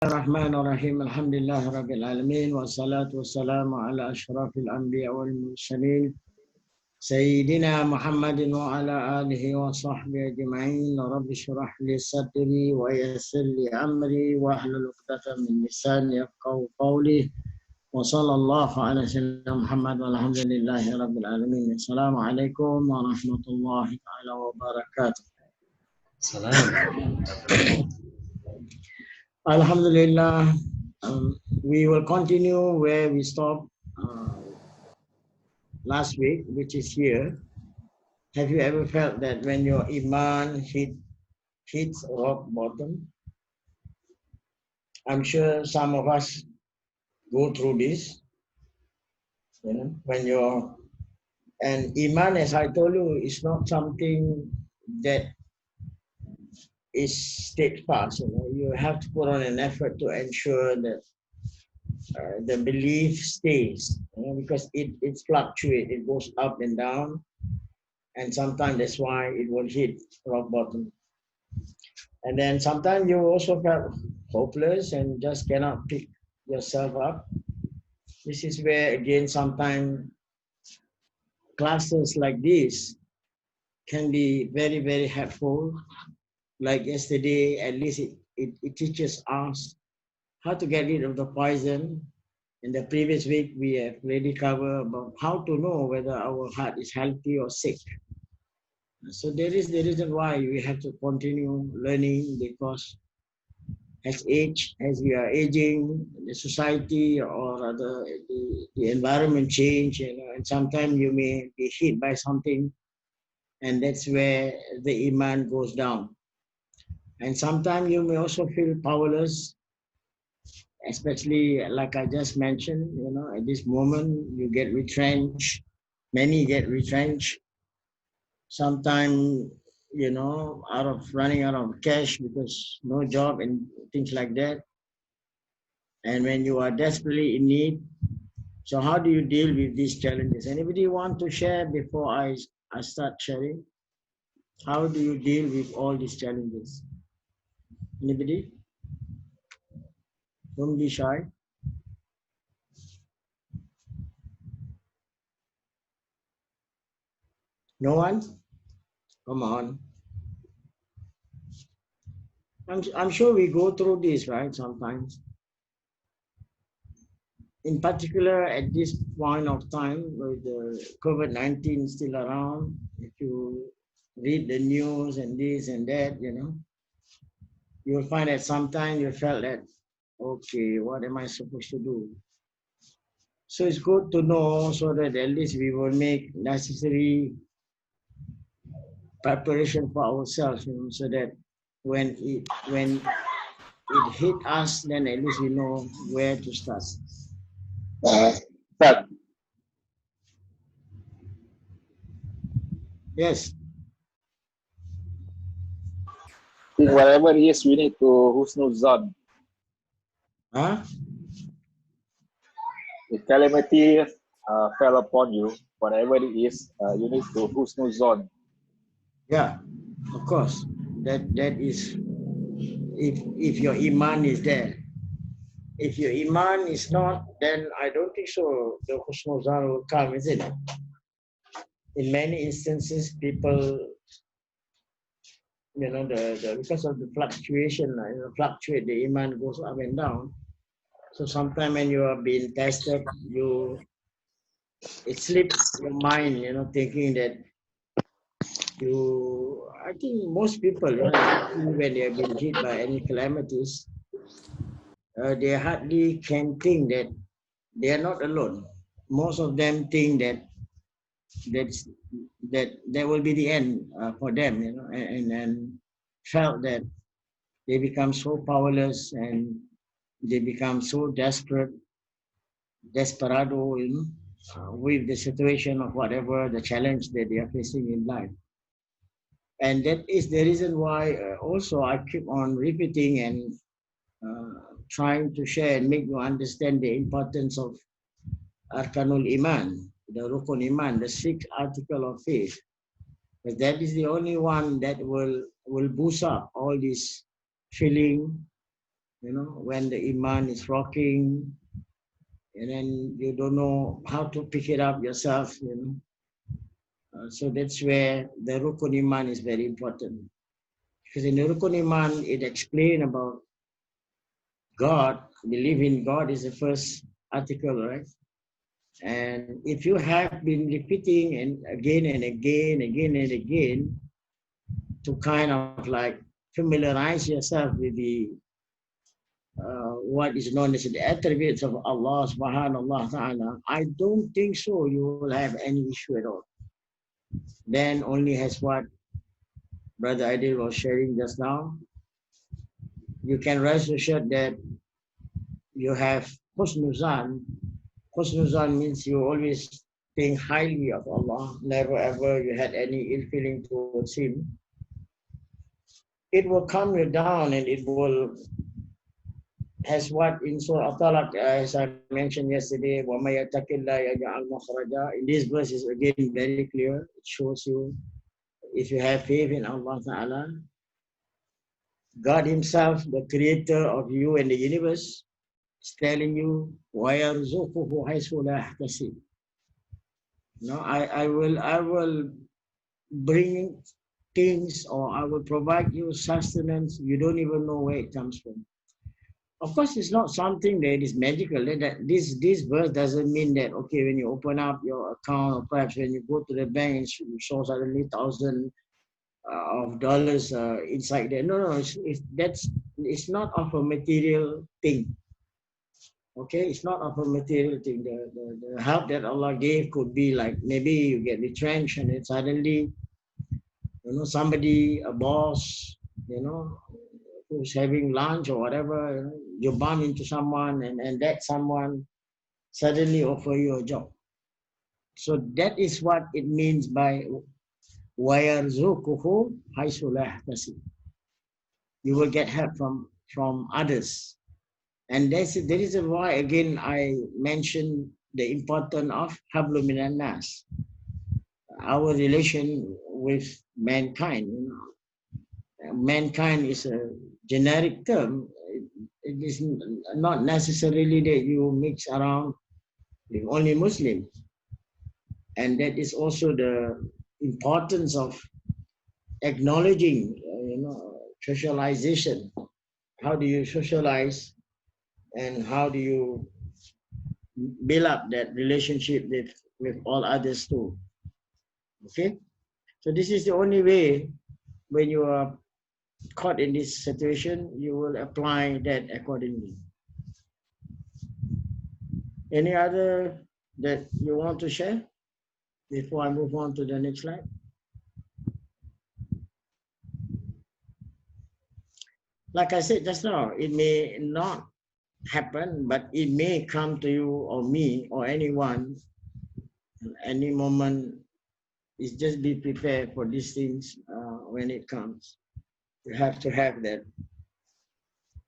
الرحمن الرحيم الحمد لله رب العالمين والصلاة والسلام على أشرف الأنبياء والمرسلين سيدنا محمد وعلى آله وصحبه أجمعين رب اشرح لي صدري ويسر لي أمري واحلل عقدة من لساني يفقهوا قولي وصلى الله على سيدنا محمد والحمد لله رب العالمين. السلام عليكم ورحمة الله تعالى وبركاته. Salam. Alhamdulillah, we will continue where we stopped last week, which is here. Have you ever felt that when your iman hits rock bottom? I'm sure some of us go through this. You know, and iman, as I told you, is not something that is steadfast. You have to put on an effort to ensure that the belief stays, because it fluctuates, it goes up and down, and sometimes that's why it will hit rock bottom. And then sometimes you also felt hopeless and just cannot pick yourself up. This is where again sometimes classes like this can be very, very helpful. Like yesterday, at least it teaches us how to get rid of the poison. In the previous week, we have already covered about how to know whether our heart is healthy or sick. So there is the reason why we have to continue learning, because as we are aging, the society or rather the environment change, and sometimes you may be hit by something, and that's where the iman goes down. And sometimes you may also feel powerless, especially like I just mentioned, at this moment you get retrenched, many get retrenched, sometimes, running out of cash because no job and things like that. And when you are desperately in need, so how do you deal with these challenges? Anybody want to share before I start sharing? How do you deal with all these challenges? Anybody? Don't be shy. No one? Come on. I'm sure we go through this, right, sometimes. In particular, at this point of time, with the COVID-19 still around, if you read the news and this and that, you'll find that sometimes you felt that, okay, what am I supposed to do? So it's good to know so that at least we will make necessary preparation for ourselves, so that when it hit us, then at least we know where to start. Ustaz, Yes. whatever it is, we need to husnul zon. Huh? If calamity fell upon you, whatever it is, you need to husnul zon. Yeah, of course. That is, if your iman is there. If your iman is not, then I don't think so the husnul zan will come, isn't it? In many instances, people, because of the fluctuation, fluctuate, the iman goes up and down. So sometimes when you are being tested, it slips your mind, thinking that I think most people, when they have been hit by any calamities, they hardly can think that they are not alone. Most of them think that will be the end for them, and felt that they become so powerless and they become so desperado, with the situation of whatever the challenge that they are facing in life. And that is the reason why also I keep on repeating and trying to share and make you understand the importance of Arkanul Iman, the Rukun Iman, the sixth article of faith. Because that is the only one that will boost up all this feeling when the iman is rocking, and then you don't know how to pick it up yourself. So that's where the rukun iman is very important. Because in the rukun iman, it explains about God. Believe in God is the first article, right? And if you have been repeating and again to kind of like familiarize yourself with the what is known as the attributes of Allah subhanahu wa ta'ala, I don't think so you will have any issue at all. Then only has what Brother Adil was sharing just now. You can rest assured that you have husnuzan. Husnuzan means you always think highly of Allah, never ever you had any ill feeling towards Him. It will calm you down and it will, as what in Surah Talaq, as I mentioned yesterday, وَمَا يَتَّقِ اللَّهَ يَجْعَلْ مَخْرَجًا. In this verse is again very clear. It shows you, if you have faith in Allah Ta'ala, God Himself, the creator of you and the universe, is telling you, وَيَرْزُقُهُ حَيْثُ لَا يَحْتَسِبُ. I will bring things, or I will provide you sustenance. You don't even know where it comes from. Of course, it's not something that is magical. This verse doesn't mean that, okay, when you open up your account, or perhaps when you go to the bank and you show suddenly thousands of dollars inside there. No, it's not of a material thing. Okay, it's not of a material thing. The help that Allah gave could be like maybe you get retrenched and then suddenly, somebody, a boss, who's having lunch or whatever, you bump into someone and that someone suddenly offer you a job. So that is what it means by وَيَرْزُقُهُ حَيْثُ لَا يَحْتَسِبُ. You will get help from others. And that's the reason why, again, I mentioned the importance of Hablu Minan Nas, our relation with mankind. Mankind is a generic term. It is not necessarily that you mix around with only Muslims. And that is also the importance of acknowledging, socialization. How do you socialize and how do you build up that relationship with all others too? Okay? So this is the only way when you are caught in this situation, you will apply that accordingly. Any other that you want to share before I move on to the next slide? Like I said just now, it may not happen, but it may come to you or me or anyone at any moment. Is just be prepared for these things when it comes. You have to have that.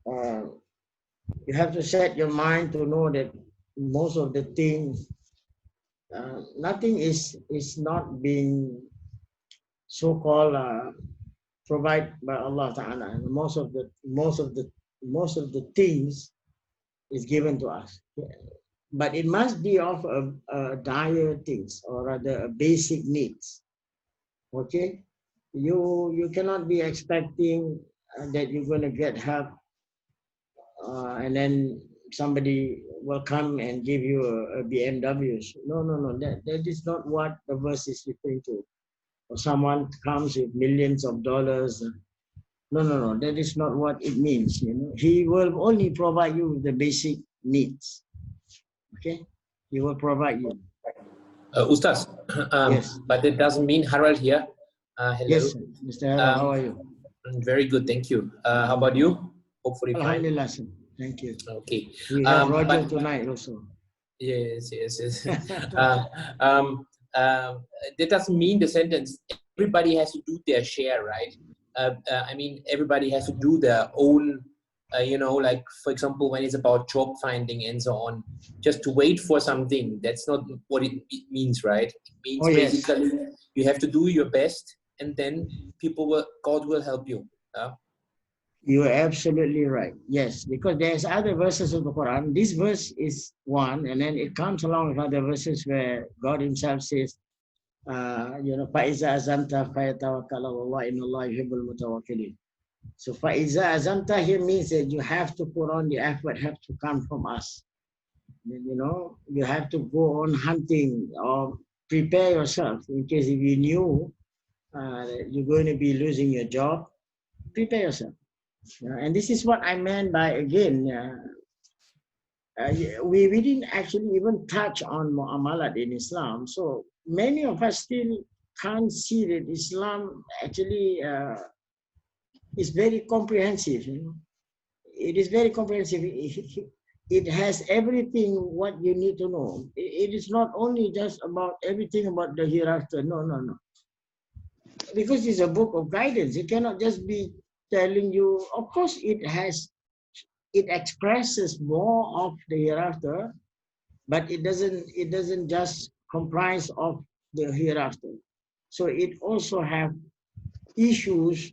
You have to set your mind to know that most of the things, nothing is not being so-called provided by Allah Ta'ala. And most of the things is given to us. But it must be of a dire things, or rather a basic needs. Okay? You cannot be expecting that you're going to get help and then somebody will come and give you a BMW. No. That is not what the verse is referring to. Or someone comes with millions of dollars. No. That is not what it means. He will only provide you with the basic needs. Okay? He will provide you. Ustaz, yes. But that doesn't mean Harald here. Hello. Yes, Mr. Harald, how are you? Very good, thank you. How about you? Hopefully fine. Alhamdulillah, thank you. Okay. We have Roger tonight also. Yes. That doesn't mean the sentence everybody has to do their share, right? I mean, everybody has to do their own, like, for example, when it's about job finding and so on, just to wait for something, that's not what it means, right? It means basically you have to do your best and then God will help you. You are absolutely right. Yes, because there's other verses of the Quran. This verse is one, and then it comes along with other verses where God Himself says, "Faiza azamta fayatawakkal Allah inna Allah yuhibbul mutawakkilin." So faiza azamta here means that you have to put on the effort, have to come from us. You have to go on hunting or prepare yourself in case if you knew you're going to be losing your job, prepare yourself. And this is what I meant by, again, we didn't actually even touch on mu'amalat in Islam. So many of us still can't see that Islam actually is very comprehensive. It is very comprehensive. It has everything what you need to know. It is not only just about everything about the hereafter. No, no, no. Because it's a book of guidance. It cannot just be telling you, of course it expresses more of the hereafter, but it doesn't just comprise of the hereafter. So it also have issues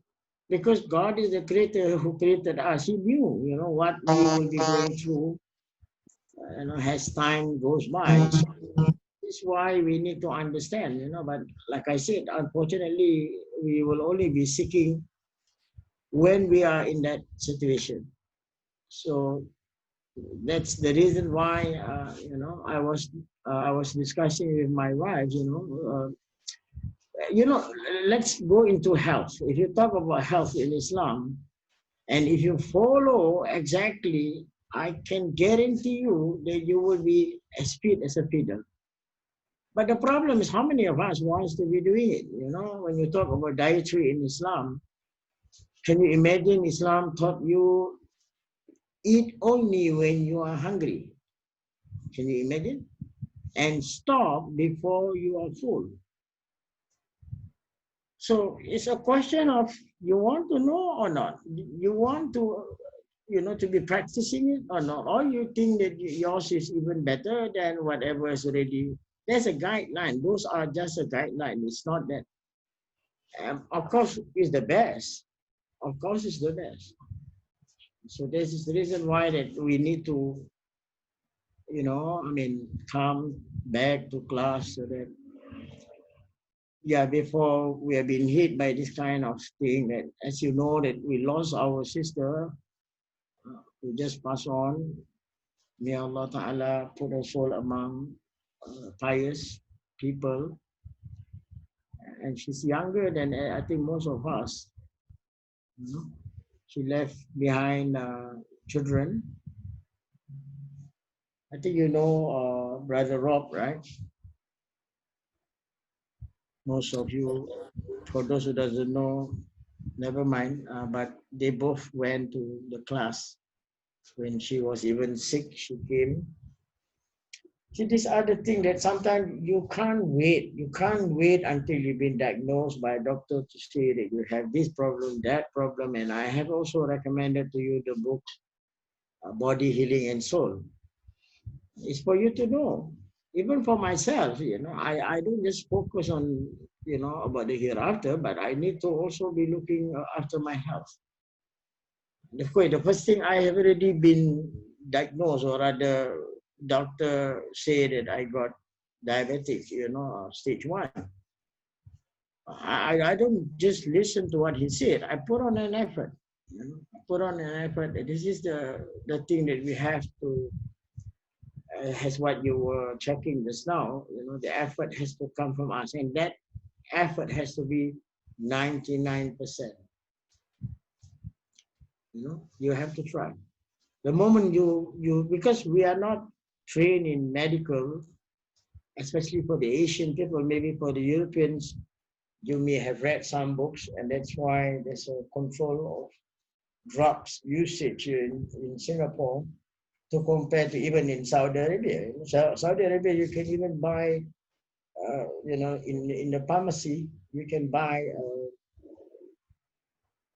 because God is the creator who created us. He knew, what we will be going through, as time goes by. So that's why we need to understand, but like I said, unfortunately, we will only be seeking when we are in that situation. So that's the reason why I was discussing with my wife. Let's go into health. If you talk about health in Islam, and if you follow exactly, I can guarantee you that you will be as fit as a fiddle. But the problem is how many of us wants to be doing it? When you talk about dietary in Islam, can you imagine Islam taught you eat only when you are hungry? Can you imagine? And stop before you are full. So it's a question of you want to know or not. You want to, to be practicing it or not. Or you think that yours is even better than whatever is already. There's a guideline. Those are just a guideline. It's not that. Of course, it's the best. Of course, it's the best. So this is the reason why that we need to, come back to class so that before we have been hit by this kind of thing that, as you know, that we lost our sister, who just passed on. May Allah Ta'ala put her soul among pious people. And she's younger than I think most of us. She left behind children. I think Brother Rob, right? Most of you, for those who doesn't know, never mind. But they both went to the class. When she was even sick, she came. See, these are the things that sometimes you can't wait. You can't wait until you've been diagnosed by a doctor to say that you have this problem, that problem. And I have also recommended to you the book, Body, Healing, and Soul. It's for you to know. Even for myself, I don't just focus on, about the hereafter, but I need to also be looking after my health. The first thing I have already been diagnosed, or rather, doctor said that I got diabetic, stage 1. I don't just listen to what he said. I put on an effort. Put on an effort. This is the thing that we have to, as what you were checking just now, the effort has to come from us. And that effort has to be 99%. You have to try. The moment because we are not trained in medical, especially for the Asian people, maybe for the Europeans, you may have read some books, and that's why there's a control of drugs usage in Singapore to compare to even in Saudi Arabia. Saudi Arabia, you can even buy, in the pharmacy, you can buy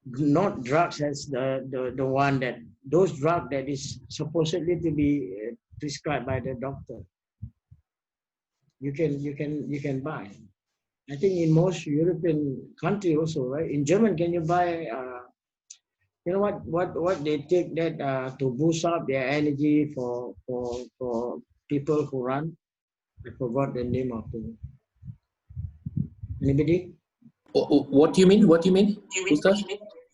not drugs as the one that, those drugs that is supposedly to be prescribed by the doctor. You can buy. I think in most European countries also, right? In Germany, can you buy You know what they take that to boost up their energy for people who run. I forgot the name of the anybody. What do you mean? What do you mean, Ustaz?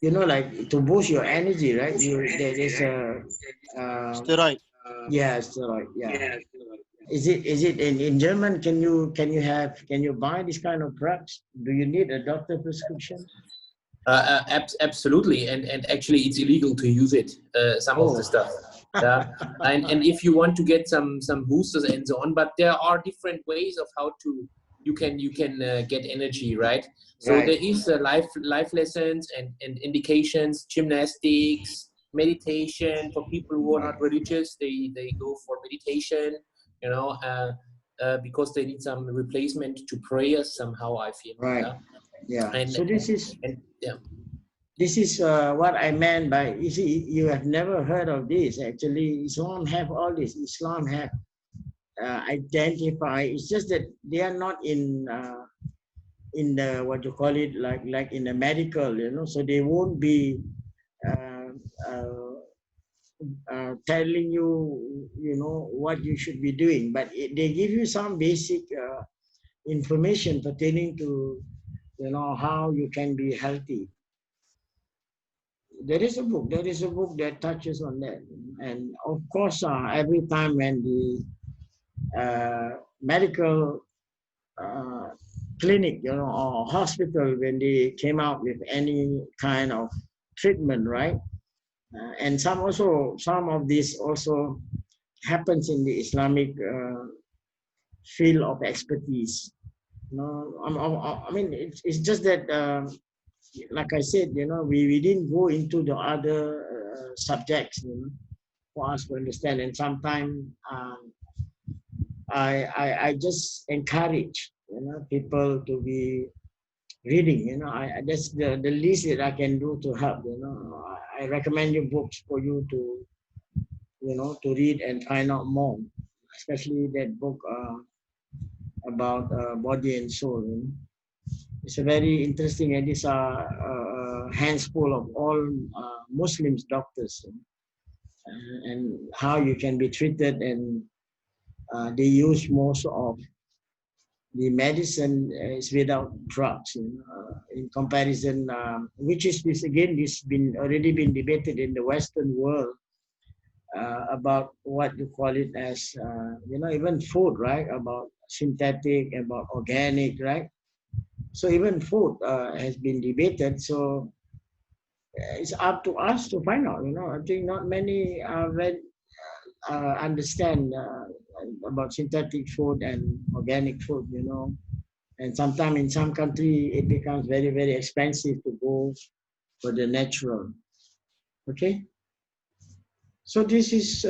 You know, like to boost your energy, right? There's a Steroid. yeah, steroid. Yeah. Is it in German? Can you buy this kind of drugs? Do you need a doctor prescription? Absolutely, and actually, it's illegal to use it. Some of the Oh, stuff, yeah. And if you want to get some boosters and so on, but there are different ways of how to you can get energy, right? So right. there is life lessons and indications, gymnastics, meditation for people who are Right. not religious. They go for meditation, you know, because they need some replacement to prayers somehow. I feel, Right. yeah. Yeah. And So and yeah. this is what I meant by, you see, you have never heard of this. Actually, Islam have all this. Islam have identify. It's just that they are not in the what you call it, like in the medical, you know. So they won't be uh, uh, telling you, you know, what you should be doing. But they give you some basic information pertaining to, you know, how you can be healthy. There is a book that touches on that. And of course, every time when the medical uh, clinic, you know, or hospital, when they came out with any kind of treatment, right? And some of this also happens in the Islamic field of expertise. You know, I mean, it's just that, like I said, you know, we didn't go into the other subjects, you know, for us to understand. And sometimes I just encourage, you know, people to be reading. You know, that's the least that I can do to help. You know, I recommend you books for you to, you know, to read and find out more, especially that book about body and soul. You know? It's a very interesting, and it's a hands full of all Muslims doctors, you know, and how you can be treated. And they use most of the medicine is without drugs, you know, in comparison, which is this again, this been already been debated in the Western world about what you call it as, you know, even food, right? About synthetic, about organic, right? So even food has been debated. So it's up to us to find out. You know, I think not many understand about synthetic food and organic food. You know, and sometimes in some country it becomes very expensive to go for the natural. Okay, so this is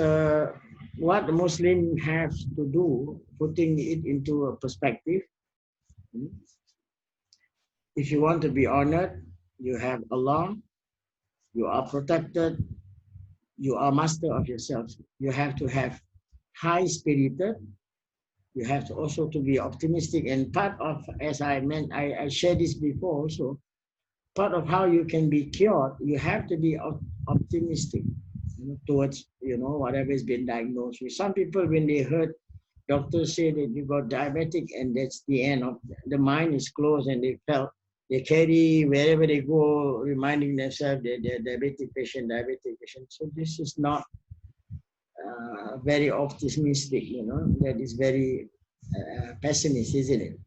what the Muslim have to do, putting it into a perspective. If you want to be honored, you have Allah, you are protected, you are master of yourself. You have to have high spirited. You have to also to be optimistic. And part of, as I meant, I shared this before also, part of how you can be cured, you have to be optimistic, you know, towards, you know, whatever has been diagnosed with. Some people, when they heard doctors say that you got diabetic and that's the end of the mind is closed, and they felt they carry wherever they go, reminding themselves that they're diabetic patient. So this is not very optimistic, you know, that is very pessimist, isn't it?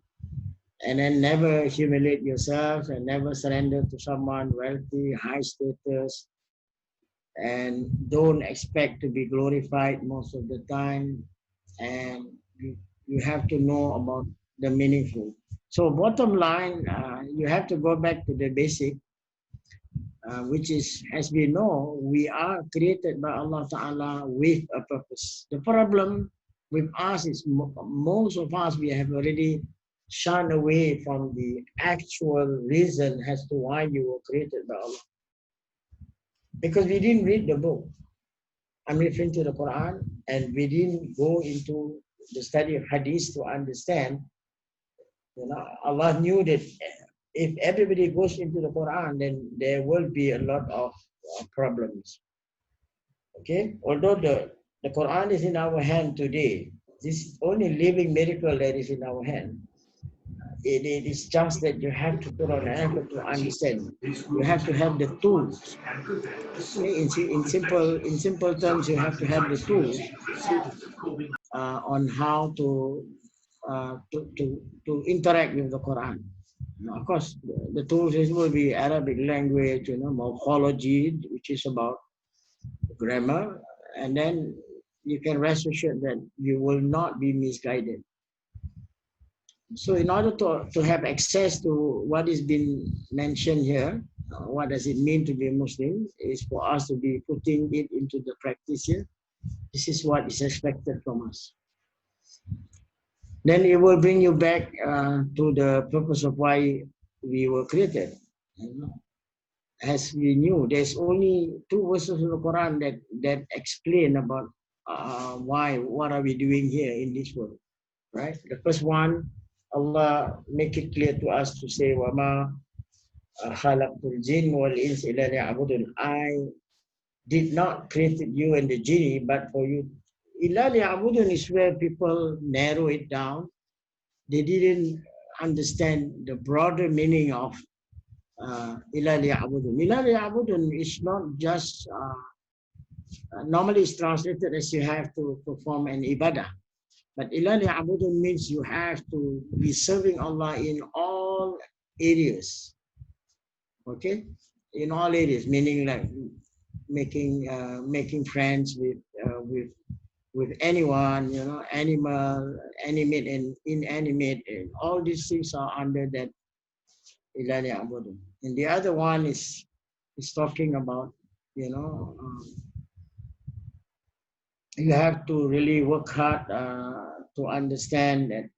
And then never humiliate yourself and never surrender to someone wealthy, high status, and don't expect to be glorified most of the time. And you have to know about the meaningful. So bottom line, you have to go back to the basic, which is, as we know, we are created by Allah Ta'ala with a purpose. The problem with us is most of us, we have already shunned away from the actual reason as to why you were created by Allah. Because we didn't read the book. I'm referring to the Quran, and we didn't go into the study of Hadith to understand. You know, Allah knew that if everybody goes into the Quran, then there will be a lot of problems. Okay, although the Quran is in our hand today, this only living miracle that is in our hand. It is just that you have to put on effort to understand. You have to have the tools. In simple terms, you have to have the tools on how to interact with the Quran. Now, of course, the tools will be Arabic language, morphology, which is about grammar, and then you can rest assured that you will not be misguided. So in order to have access to what is being mentioned here, what does it mean to be a Muslim, is for us to be putting it into the practice here. This is what is expected from us. Then it will bring you back to the purpose of why we were created. As we knew, there's only 2 verses of the Quran that explain about what are we doing here in this world, right? The first one, Allah make it clear to us to say, وَمَا خَلَقْتُ الْجِنَّ وَالْإِنسَ إِلَّا لِيَعْبُدُونِ. I did not create you and the genie, but for you. إِلَّا لِيَعْبُدُونِ is where people narrow it down. They didn't understand the broader meaning of إِلَّا لِيَعْبُدُونِ. إِلَّا لِيَعْبُدُونِ is not just, normally it's translated as you have to perform an ibadah. But إِلَّا لِيَعْبُدُونِ means you have to be serving Allah in all areas. Okay? In all areas, meaning like making friends with anyone, animal, animate and inanimate, and all these things are under that إِلَّا لِيَعْبُدُونِ. And the other one is talking about, you have to really work hard to understand that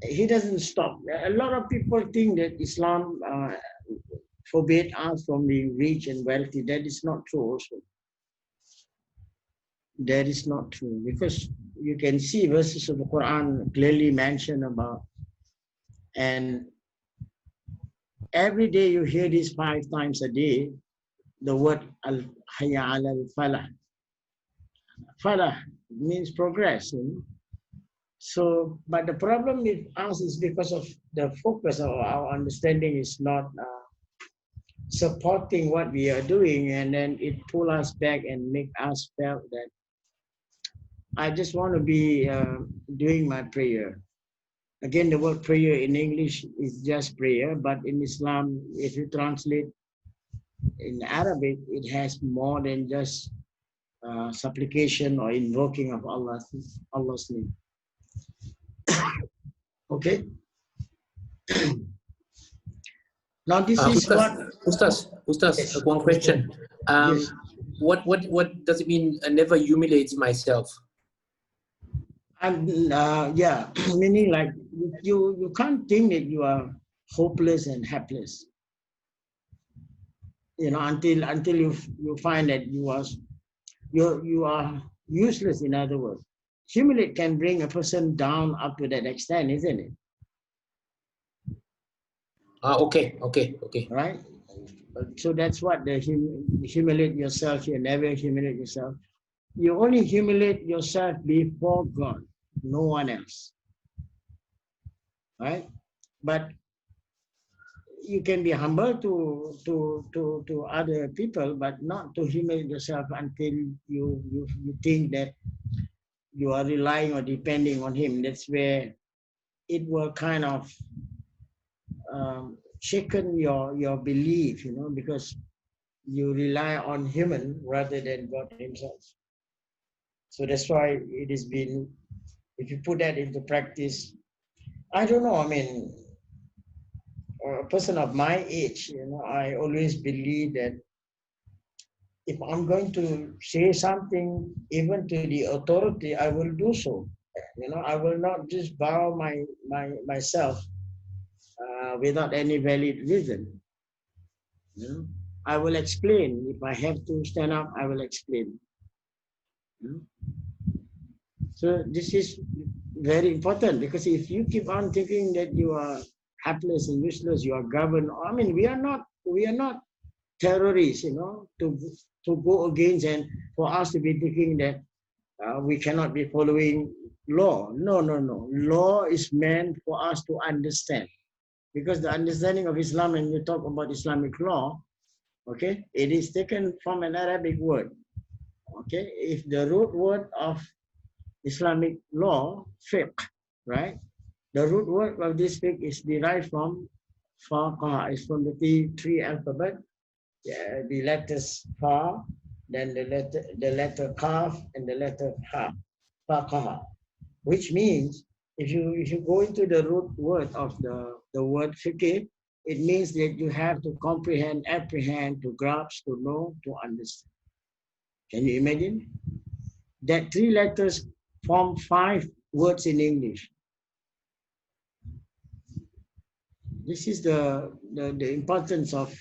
he doesn't stop. A lot of people think that Islam forbade us from being rich and wealthy. That is not true also. That is not true, because you can see verses of the Quran clearly mention about, and every day you hear this 5 times a day, the word al-hayya al-falah. Falah means progress. So, but the problem with us is because of the focus of our understanding is not supporting what we are doing, and then it pull us back and make us felt that I just want to be doing my prayer. Again, the word prayer in English is just prayer, but in Islam, if you translate in Arabic, it has more than just supplication or invoking of Allah's name. Okay. Now this is Ustaz, yes. One question. Yes. What does it mean? Never humiliates myself. Yeah, meaning like you can't think that you are hopeless and helpless. Until you find that you are useless. In other words, humility can bring a person down up to that extent, isn't it? Okay. Right. So that's what the humiliate yourself. You never humiliate yourself. You only humiliate yourself before God, no one else. Right? But you can be humble to other people, but not to humiliate yourself until you think that you are relying or depending on Him. That's where it will kind of shaken your belief, because you rely on human rather than God Himself. So that's why it has been, if you put that into practice, I don't know, I mean, a person of my age, I always believe that if I'm going to say something, even to the authority, I will do so. I will not just bow myself without any valid reason. I will explain. If I have to stand up, I will explain. So this is very important, because if you keep on thinking that you are helpless and useless, you are governed. I mean, we are not terrorists, to go against, and for us to be thinking that we cannot be following law. No, no, no. Law is meant for us to understand, because the understanding of Islam, when you talk about Islamic law, okay, it is taken from an Arabic word. Okay, if the root word of Islamic law, fiqh, right? The root word of this fiqh is derived from faqah, is from the three alphabet, the letters fa, then the letter kaf, and the letter ha, faqah, which means if you go into the root word of the word fiqh, it means that you have to comprehend, apprehend, to grasp, to know, to understand. Can you imagine? That three letters form 5 words in English. This is the importance of,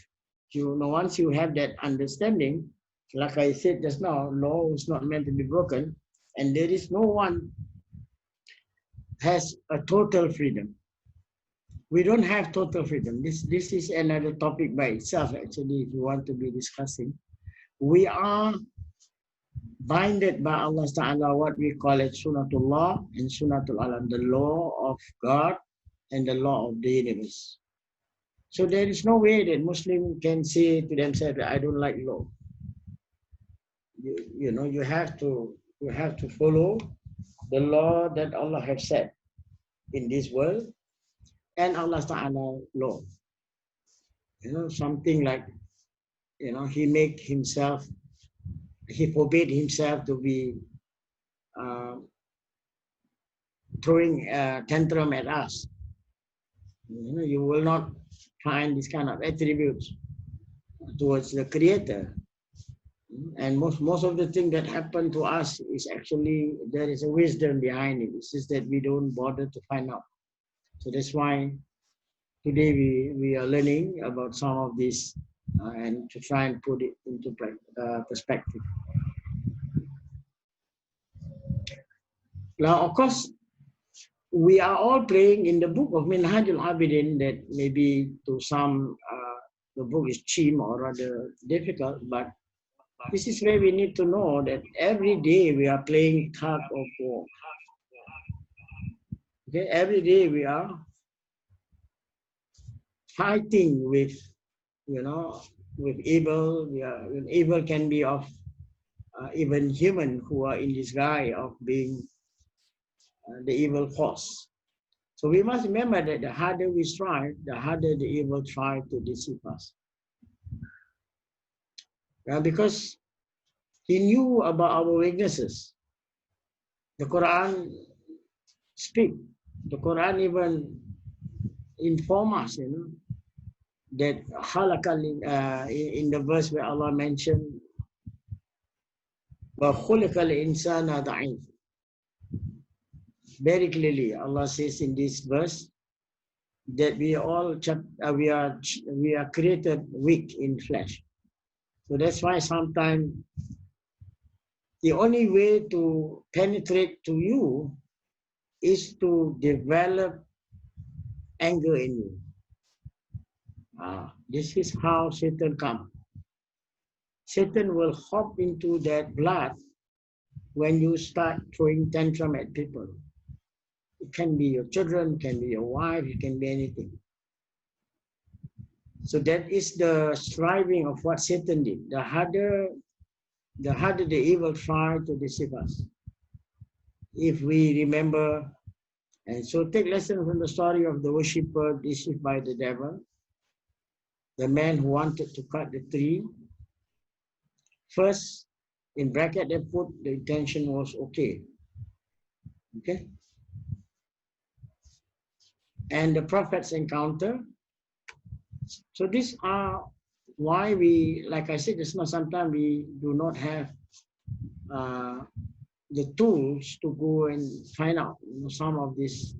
once you have that understanding, like I said just now, law is not meant to be broken, and there is no one has a total freedom. We don't have total freedom. This is another topic by itself, actually, if you want to be discussing. We are binded by Allah Ta'ala, what we call it Sunnatullah and Sunnatul Alam, the law of God and the law of the universe. So there is no way that Muslim can say to themselves, I don't like law. You have to follow the law that Allah has set in this world and Allah Ta'ala law. Something like, he forbade himself to be throwing a tantrum at us. You will not find this kind of attributes towards the Creator. And most of the things that happen to us is actually, there is a wisdom behind it. It's just that we don't bother to find out. So that's why today we are learning about some of this and to try and put it into perspective. Now, of course, we are all praying in the book of Minhajul Abidin, that maybe to some the book is cheap or rather difficult, but this is where we need to know that every day we are playing tug of war. Okay, every day we are fighting with, with evil. Evil can be of even human who are in disguise of being the evil force. So we must remember that the harder we strive, the harder the evil try to deceive us. Because he knew about our weaknesses. The Quran speaks. The Quran even informs us, that in the verse where Allah mentioned, وَخُلِقَ الْإِنسَانَ ضَعِيفٌ. Very clearly, Allah says in this verse that we are created weak in flesh. So that's why sometimes the only way to penetrate to you is to develop anger in you. This is how Satan comes. Satan will hop into that blood when you start throwing tantrum at people. It can be your children, it can be your wife, it can be anything. So that is the striving of what Satan did. The harder the evil tried to deceive us. If we remember, and so take lesson from the story of the worshipper deceived by the devil, the man who wanted to cut the tree. First, in bracket, they put the intention was okay. Okay? And the prophet's encounter. So these are why we, like I said just now, sometimes we do not have the tools to go and find out some of this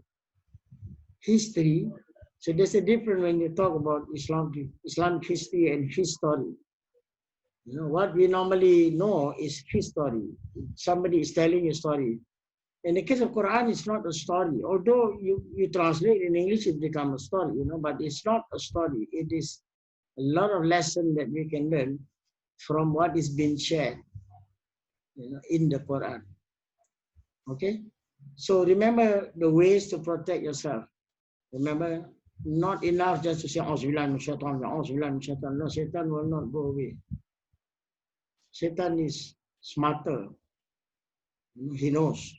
history. So there's a difference when you talk about Islamic history and history. What we normally know is history. Somebody is telling a story. In the case of Quran, it's not a story. Although you translate in English, it becomes a story, but it's not a story. It is A lot of lessons that we can learn from what is being shared, in the Quran. Okay? So remember the ways to protect yourself. Remember, not enough just to say, Auzubillah min shaitan, Auzubillah min shaitan. No, Satan will not go away. Satan is smarter. He knows.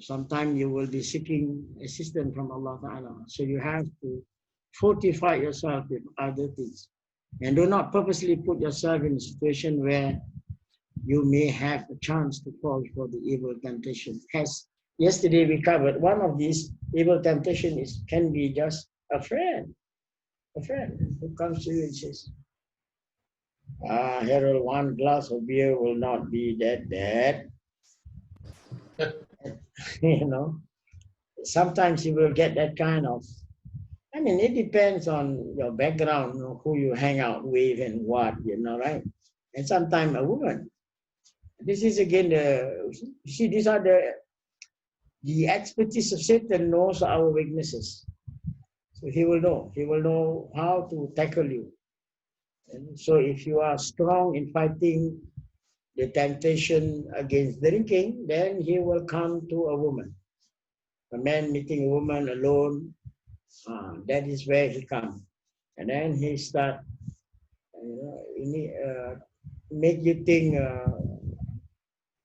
Sometimes you will be seeking assistance from Allah Ta'ala. So you have to fortify yourself with other things. And do not purposely put yourself in a situation where you may have a chance to fall for the evil temptation. As yesterday we covered, one of these evil temptations can be just a friend who comes to you and says, Harold, one glass of beer will not be that bad. Sometimes you will get that kind of, it depends on your background, who you hang out with and what, right? And sometimes a woman. This is again these are the expertise of Satan knows our weaknesses. So he will know how to tackle you. And so if you are strong in fighting the temptation against drinking, then he will come to a woman. A man meeting a woman alone, that is where he comes. And then he start, make you think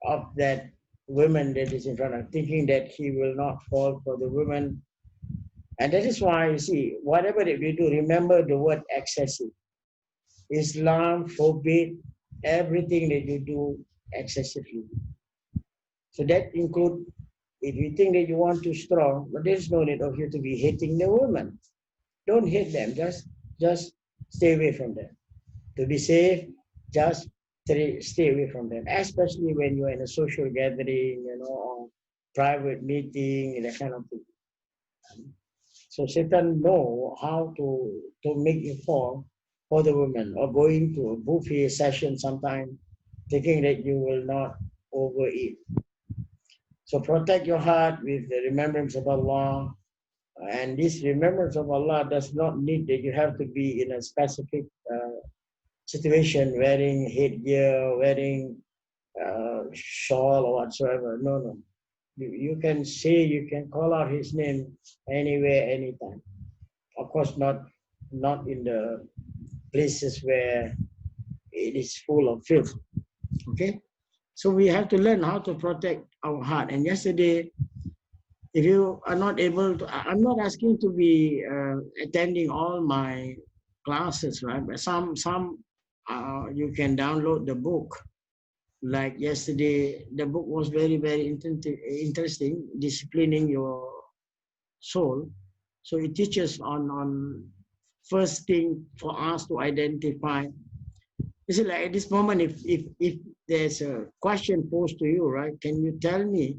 of that woman that is in front of, thinking that he will not fall for the woman. And that is why, you see, whatever that we do, remember the word excessive. Islam forbids everything that you do excessively. So that includes, if you think that you want to strong, but there's no need of you to be hating the woman. Don't hate them, just stay away from them. To be safe, just stay away from them, especially when you're in a social gathering, or private meeting, that kind of thing. So Satan know how to make you fall for the woman, or going to a buffet session sometime, thinking that you will not overeat. So protect your heart with the remembrance of Allah. And this remembrance of Allah does not need that you have to be in a specific situation, wearing headgear, wearing shawl or whatsoever. No. You can say, you can call out his name anywhere, anytime. Of course, not in the places where it is full of filth. Okay? So we have to learn how to protect our heart. And yesterday, if you are not able to, I'm not asking to be attending all my classes, right? But some you can download the book. Like yesterday, the book was very, very interesting, disciplining your soul. So it teaches on first thing for us to identify. You see, like at this moment, if there's a question posed to you, right? Can you tell me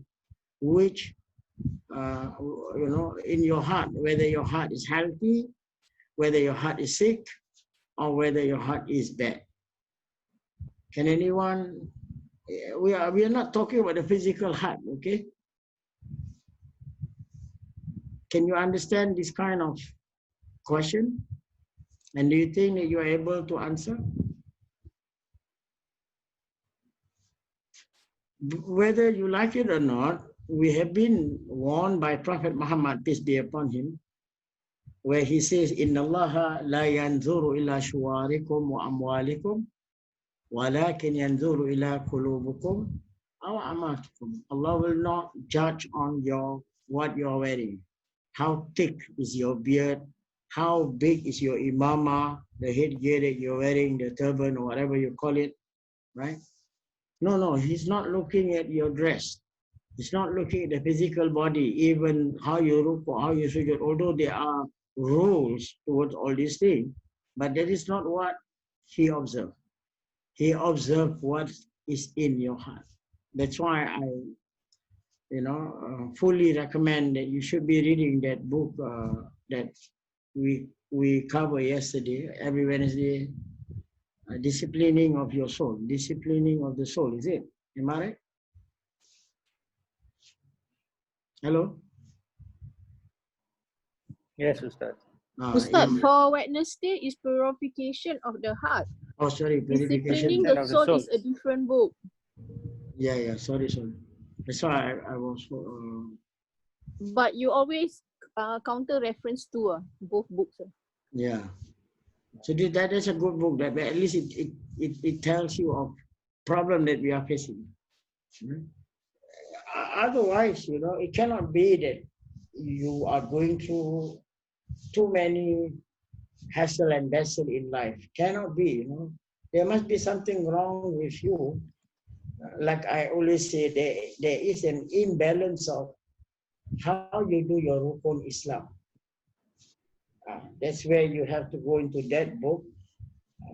which, in your heart, whether your heart is healthy, whether your heart is sick, or whether your heart is bad? Can anyone? We are not talking about the physical heart, okay? Can you understand this kind of question? And do you think that you are able to answer? Whether you like it or not, we have been warned by Prophet Muhammad, peace be upon him, where he says, Inna Allaha la yanzuru ila shuwarikum wa amwalikum, walakin yanzuru ila kulubukum aw amatikum. Allah will not judge on what you are wearing. How thick is your beard? How big is your imama, the headgear that you're wearing, the turban or whatever you call it, right? No, he's not looking at your dress. He's not looking at the physical body, even how you look or how you sujood, although there are rules towards all these things, but that is not what he observed. He observed what is in your heart. That's why I, fully recommend that you should be reading that book that we cover yesterday, every Wednesday, disciplining of your soul, disciplining of the soul, is it? Am I right? Hello? Yes, Ustaz. Ustaz, In, for Wednesday is purification of the heart. oh, sorry, Disciplining purification. the of the soul soul. is a different book. Yeah, sorry. That's why I was. But you always counter reference to both books. Yeah. So that is a good book. That at least it tells you of problem that we are facing. Otherwise, it cannot be that you are going through too many hassle and bustle in life. Cannot be. There must be something wrong with you. Like I always say, there is an imbalance of how you do your Rukun Islam. That's where you have to go into that book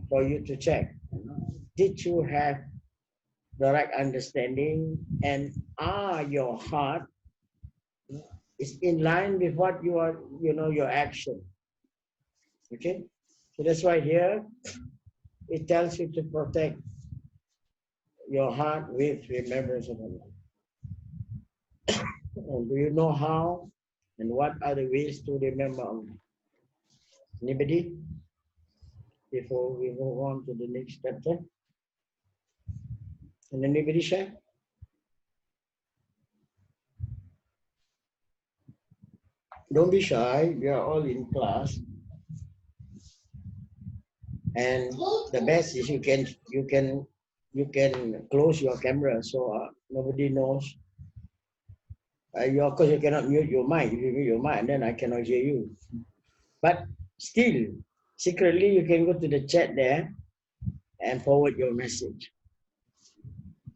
for you to check. Did you have the right understanding, and are your heart is in line with what you are, your action? Okay, so that's why here it tells you to protect your heart with remembrance of Allah. And do you know how and what are the ways to remember Allah? Anybody? Before we move on to the next chapter, can anybody share? Don't be shy. We are all in class, and the best is you can close your camera so nobody knows. Of course, you cannot mute your mic. If you mute your mic, then I cannot hear you. But still, secretly, you can go to the chat there and forward your message.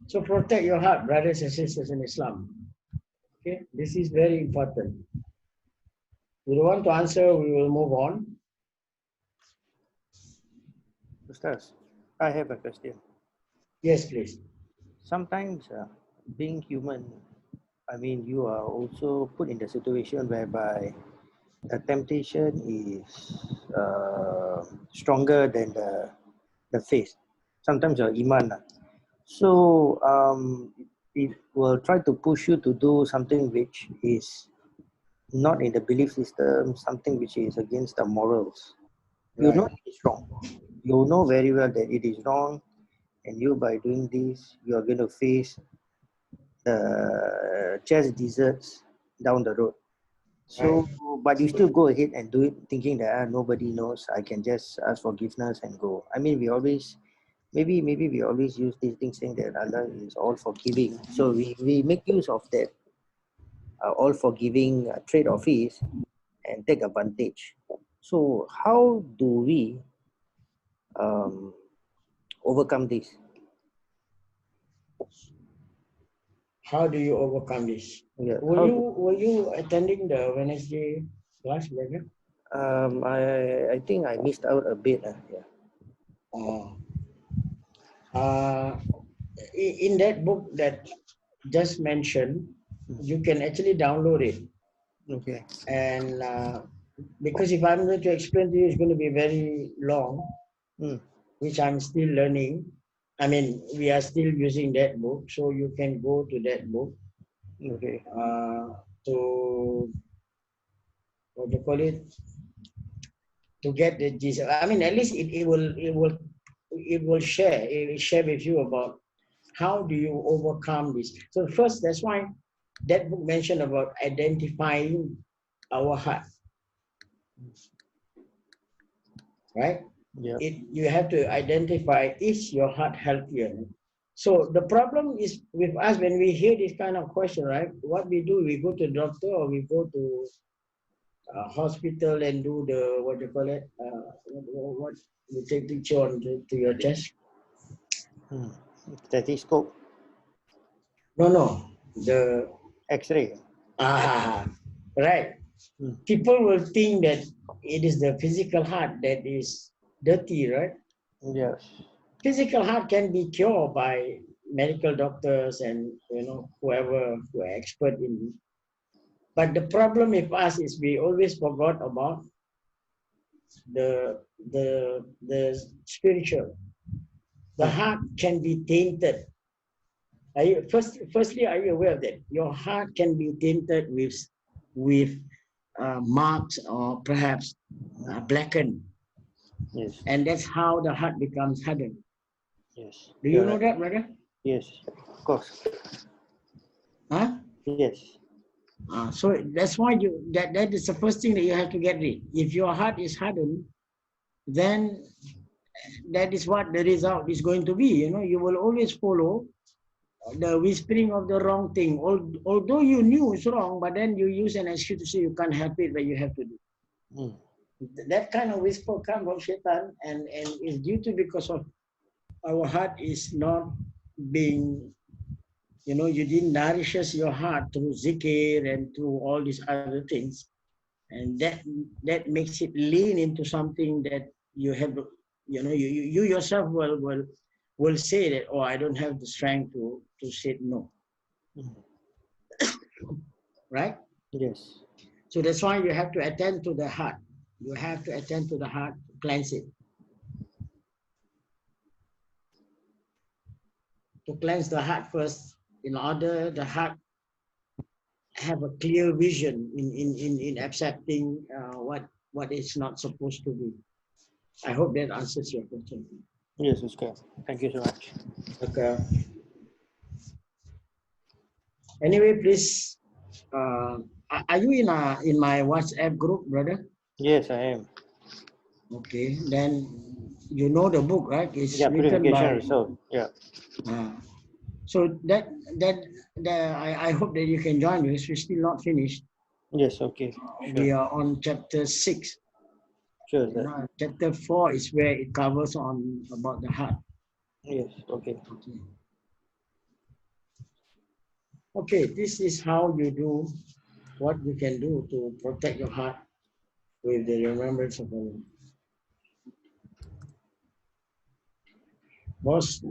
So protect your heart, brothers and sisters in Islam. Okay, this is very important. If you don't want to answer, we will move on. Ustaz, I have a question. Yes, please. Sometimes being human, I mean, you are also put in the situation whereby the temptation is stronger than the faith. Sometimes your iman. So it will try to push you to do something which is not in the belief system, something which is against the morals. You know it is wrong. You know very well that it is wrong, and you by doing this, you are going to face the chest deserts down the road. So, but you still go ahead and do it, thinking that nobody knows. I can just ask forgiveness and go. I mean, we always, maybe we always use these things saying that Allah is all forgiving. So we make use of that all forgiving trait of His and take advantage. So, how do we overcome this? How do you overcome this? Yeah. Were you attending the Wednesday class, brother? I think I missed out a bit. Yeah. In that book that just mentioned, you can actually download it. Okay. And because if I'm going to explain to you, it's going to be very long, which I'm still learning. I mean, we are still using that book, so you can go to that book. Okay. To what do you call it? To get the gist. I mean, at least it will share with you about how do you overcome this. So first, that's why that book mentioned about identifying our heart, right? Yeah. You have to identify, is your heart healthier? So the problem is with us when we hear this kind of question, right? What we do, we go to the doctor or we go to hospital and do the, what do you call it? What you take picture on to your chest? Stethoscope. No, the X-ray. Right. People will think that it is the physical heart that is dirty, right? Yes. Physical heart can be cured by medical doctors and whoever who are expert in. But the problem with us is we always forgot about the spiritual. The heart can be tainted. Firstly, are you aware of that? Your heart can be tainted with marked or perhaps blackened. Yes. And that's how the heart becomes hardened. Yes. Do you know that, brother? Yes. Of course. Huh? Yes. So that's why that is the first thing that you have to get rid. If your heart is hardened, then that is what the result is going to be. You will always follow the whispering of the wrong thing. Although you knew it's wrong, but then you use an excuse to say you can't help it, but you have to do. Mm. That kind of whisper comes from Shaitan, and is due to because of our heart is not being, you didn't nourish your heart through zikr and through all these other things. And that makes it lean into something that you have, you yourself will say that, oh, I don't have the strength to say no. Mm. Right? Yes. So that's why you have to attend to the heart. You have to attend to the heart, cleanse it. To cleanse the heart first, in order the heart have a clear vision in accepting what it's not supposed to be. I hope that answers your question. Yes, okay. Thank you so much. Okay. Anyway, please, are you in my WhatsApp group, brother? Yes, I am. Okay, then you know the book, right? It's Yeah, written purification by. resolve. Yeah. So that I hope that you can join us. We're still not finished. Yes, okay. We Sure. are on chapter 6. Sure, sir. Chapter 4 is where it covers on about the heart. Yes, okay. Okay, this is how you do what you can do to protect your heart with the remembrance of Allah. Boss,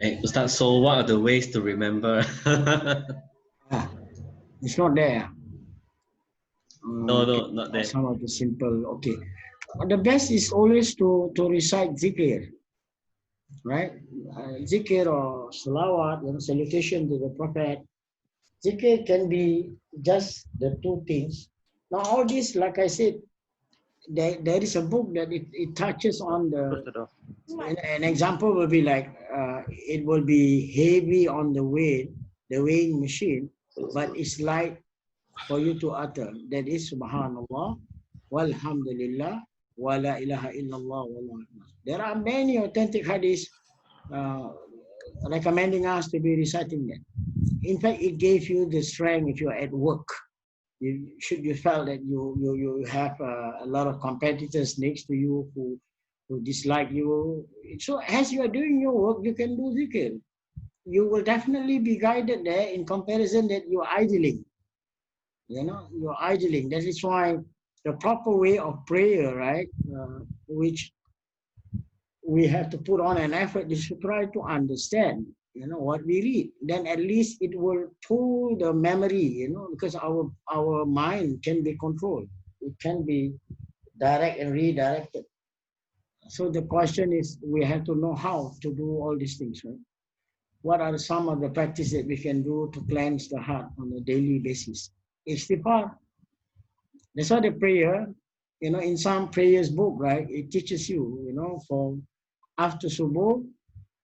Hey, Ustaz, so what are the ways to remember? it's not there. No, not there. Some of the simple. Okay, the best is always to recite zikr, right? Zikr or salawat, salutation to the Prophet. Zikr can be just the two things. Now all this, like I said, there is a book that it touches on Close the. the door. An example will be like it will be heavy on the weighing machine, but it's light for you to utter. That is Subhanallah, Walhamdulillah, wa la ilaha illallah, wallahu akbar. There are many authentic hadiths recommending us to be reciting that. In fact, it gave you the strength if you're at work. You felt that you have a lot of competitors next to you who dislike you. So as you are doing your work, you can do zikr. You will definitely be guided there in comparison that you're idling. You're idling. That is why the proper way of prayer, right, which we have to put on an effort is to try to understand, what we read. Then at least it will pull the memory, because our mind can be controlled. It can be direct and redirected. So the question is, we have to know how to do all these things, right? What are some of the practices that we can do to cleanse the heart on a daily basis? Istighfar. That's why the prayer, in some prayers book, right, it teaches you, for after subuh,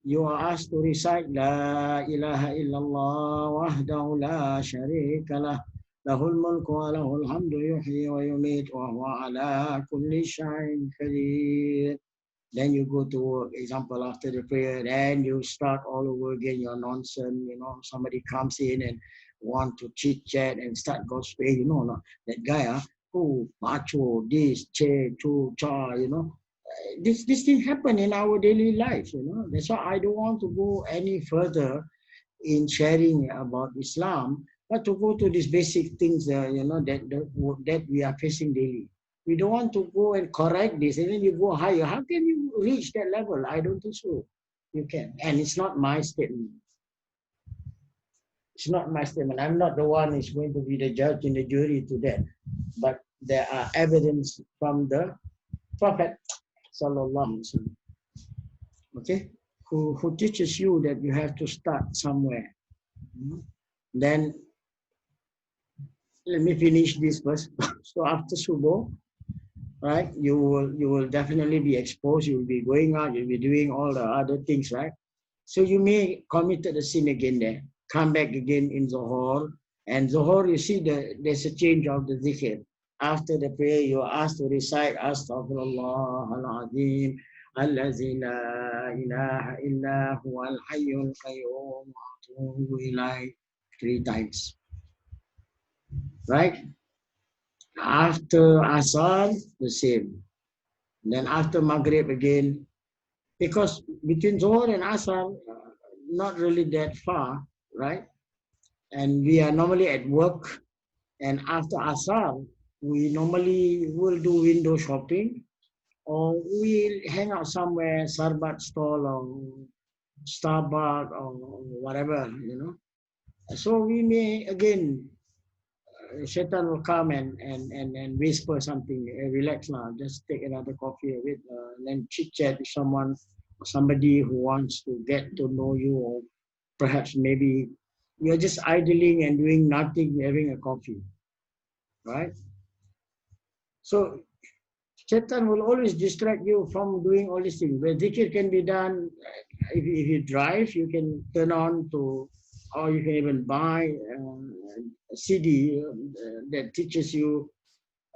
you are asked to recite La ilaha illallah wahdahu la sharika lah lahul mulku wa lahul hamdu yuhyi wa yumeet wa huwa ala kulli shay'in qadir. Then you go to example after the prayer, then you start all over again your nonsense. Somebody comes in and want to chit chat and start gossiping. That guy, macho, this, che, chu, cha, this thing happen in our daily life. That's why I don't want to go any further in sharing about Islam, but to go to these basic things, that we are facing daily. We don't want to go and correct this, and then you go higher. How can you reach that level? I don't think so. You can, and it's not my statement. It's not my statement. I'm not the one who's going to be the judge and the jury to that. But there are evidence from the Prophet, sallallahu alaihi wasallam, okay, who teaches you that you have to start somewhere. Then let me finish this first. So after Subuh, right, you will definitely be exposed. You will be going out. You'll be doing all the other things, right? So you may commit a sin again there. Come back again in Zohor. And Zohor, you see, there's a change of the zikr. After the prayer, you are asked to recite Astaghfirullah al-Azim, Allazi la ilaha illa huwa al-hayyul qayyum atubu ilayh 3 times. Right? After Asar, the same. Then after Maghrib again, because between Zohar and Asar, not really that far, right? And we are normally at work, and after Asar, we normally will do window shopping, or we'll hang out somewhere, Sarbat stall or Starbucks or whatever, you know. So we may again, Shaitan will come and whisper something, relax now, just take another coffee with, and then chit chat with someone, somebody who wants to get to know you, or perhaps maybe you're just idling and doing nothing, having a coffee, right? So Shaitan will always distract you from doing all these things. Where dhikr can be done, if you drive, you can turn on to, or you can even buy a CD that teaches you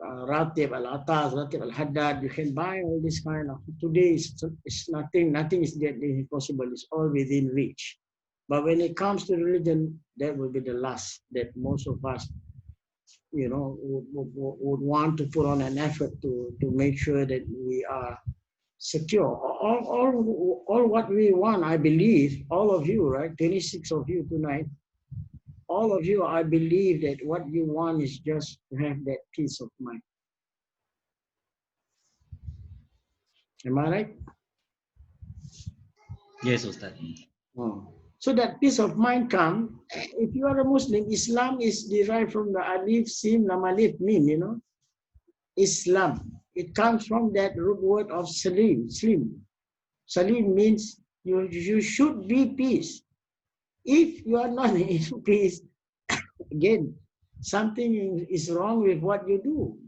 Ratib al-Atas, Ratib al-Haddad. You can buy all this kind of, today it's nothing is that impossible. It's all within reach. But when it comes to religion, that will be the last that most of us, you know, would want to put on an effort to make sure that we are secure. All what we want, I believe, all of you, right? 26 of you tonight, all of you, I believe that what you want is just to have that peace of mind. Am I right? Yes, Ustaz. Oh. So that peace of mind come, if you are a Muslim, Islam is derived from the alif, sin, lam, alif, mim, you know. Islam, it comes from that root word of salim, slim. Salim means you should be peace. If you are not in peace, again, something is wrong with what you do,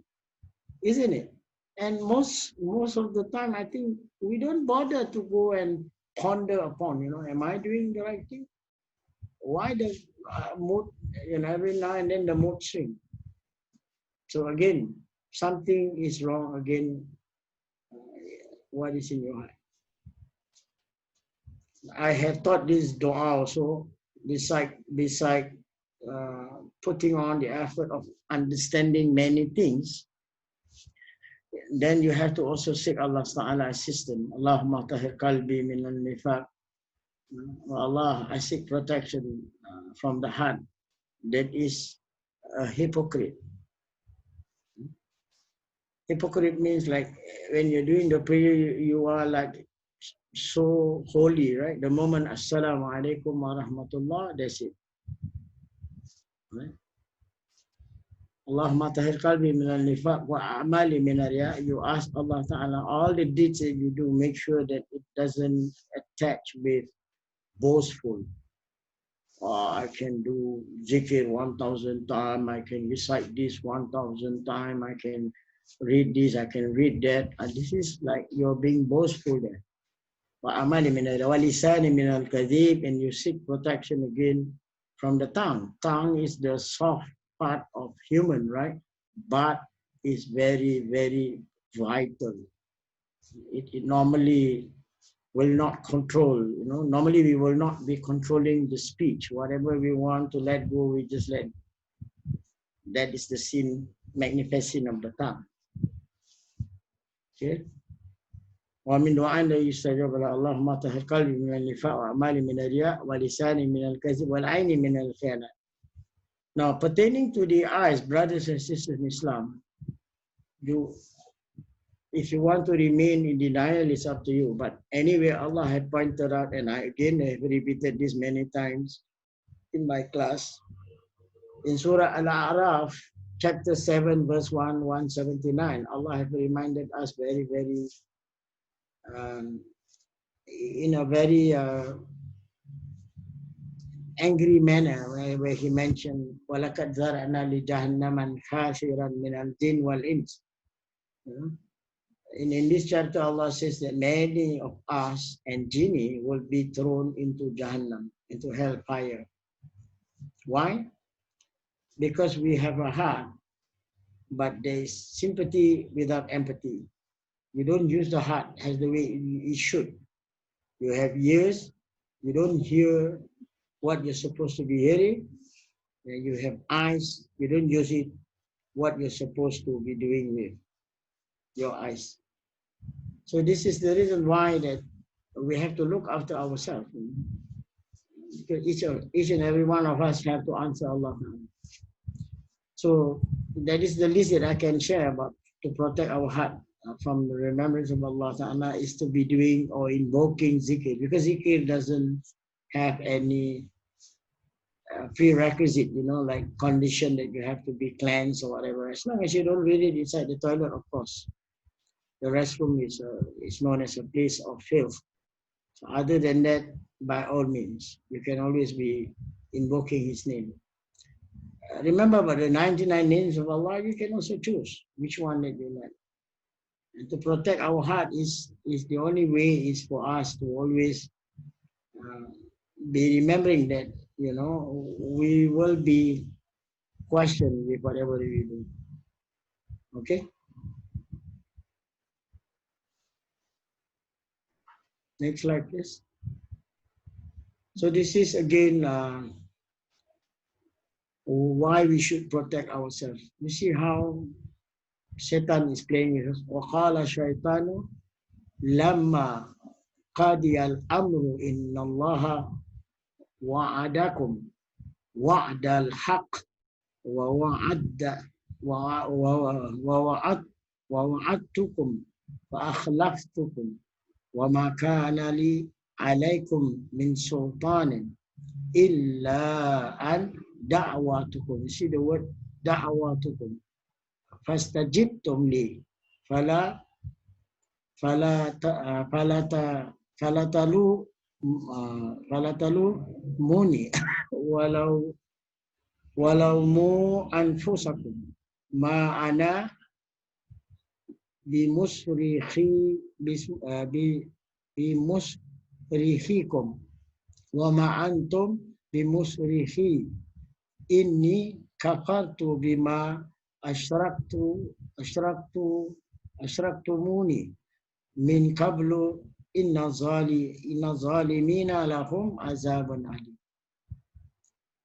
isn't it? And most of the time, I think we don't bother to go and ponder upon, you know, am I doing the right thing? Why does mood, you know, every now and then the mood swing? So again, something is wrong again. What is in your heart? I have taught this dua also, beside putting on the effort of understanding many things. Then you have to also seek Allah Ta'ala assistance. Allahumma tahir qalbi min al-nifaq. Allah, I seek protection from the heart that is a hypocrite. Hypocrite means like when you're doing the prayer, you are like so holy, right? The moment Assalamu alaikum wa rahmatullah, that's it. Right? Allahumma tahir qalbi min al-nifaq wa a'mali min al-riya. You ask Allah Ta'ala, all the deeds that you do, make sure that it doesn't attach with boastful. Oh, I can do zikr 1,000 times, I can recite this 1,000 times, I can read this, I can read that. And this is like you're being boastful there. وَأَمَالِ مِنَ الْوَلِسَانِ مِنَ الْكَذِيبِ. And you seek protection again from the tongue. Tongue is the soft part of human, right? But it's very, very vital. It normally will not control, you know. Normally we will not be controlling the speech. Whatever we want to let go, we just let. That is the sin, magnificent sin of the tongue. Okay. ومن دعاء لا يستجاب له اللهم طهر قلبي من النفاق وأعمالي من الرياء ولساني من الكذب والعين من الخيانة. Now, pertaining to the eyes, brothers and sisters in Islam, if you want to remain in denial, it's up to you. But anyway, Allah had pointed out, and I have repeated this many times in my class, in Surah Al-A'raf, chapter 7, verse 179, Allah has reminded us very, very, in a very angry manner where he mentioned وَلَقَدْ ذَرَأْنَا لِجَهَنَّمَ كَثِيرًا مِنَ الْجِنِّ وَالْإِنسِ. In this chapter, Allah says that many of us and jinni will be thrown into Jahannam, into hellfire. Why? Because we have a heart, but there is sympathy without empathy. You don't use the heart as the way it should. You have ears, you don't hear what you're supposed to be hearing. You have eyes, you don't use it what you're supposed to be doing with your eyes. So this is the reason why that we have to look after ourselves. Because each and every one of us have to answer Allah. So that is the least that I can share about to protect our heart from the remembrance of Allah Ta'ala is to be doing or invoking zikr, because zikr doesn't have any prerequisite, like condition that you have to be cleansed or whatever. As long as you don't read it inside the toilet, of course. The restroom is known as a place of filth. So other than that, by all means, you can always be invoking His name. Remember, about the 99 names of Allah, you can also choose which one that you like. And to protect our heart is the only way is for us to always be remembering that, we will be questioned with whatever we do. Okay? Next slide, please. So this is again why we should protect ourselves. You see how Satan is playing with us. وَقَالَ الشَّيْطَانُ لَمَّا قَضِيَ الْأَمْرُ إِنَّ اللَّهَ وَعَدَكُمْ وَعْدَ الْحَقِّ وَوَعَدْتُكُمْ فَأَخْلَفْتُكُمْ وَمَا كَانَ لِي عَلَيْكُمْ مِنْ سُلْطَانٍ إِلَّا أَنْ دَعْوَاتُكُمْ. You see the word دَعْوَاتُكُمْ. فَاسْتَجِبْتُمْ لِي فَلَا تَلُومُونِي وَلَوْمُوا أَنفُسَكُمْ مَا أَنَا بِمُصْرِخِكُمْ وَمَا أَنْتُمْ بِمُصْرِخِي إِنِّي كَفَرْتُ بِمَا أَشْرَكْتُمُونِي مِنْ قَبْلُ إِنَّ الظَّالِمِينَ لَهُمْ عَذَابٌ أَلِيمٌ.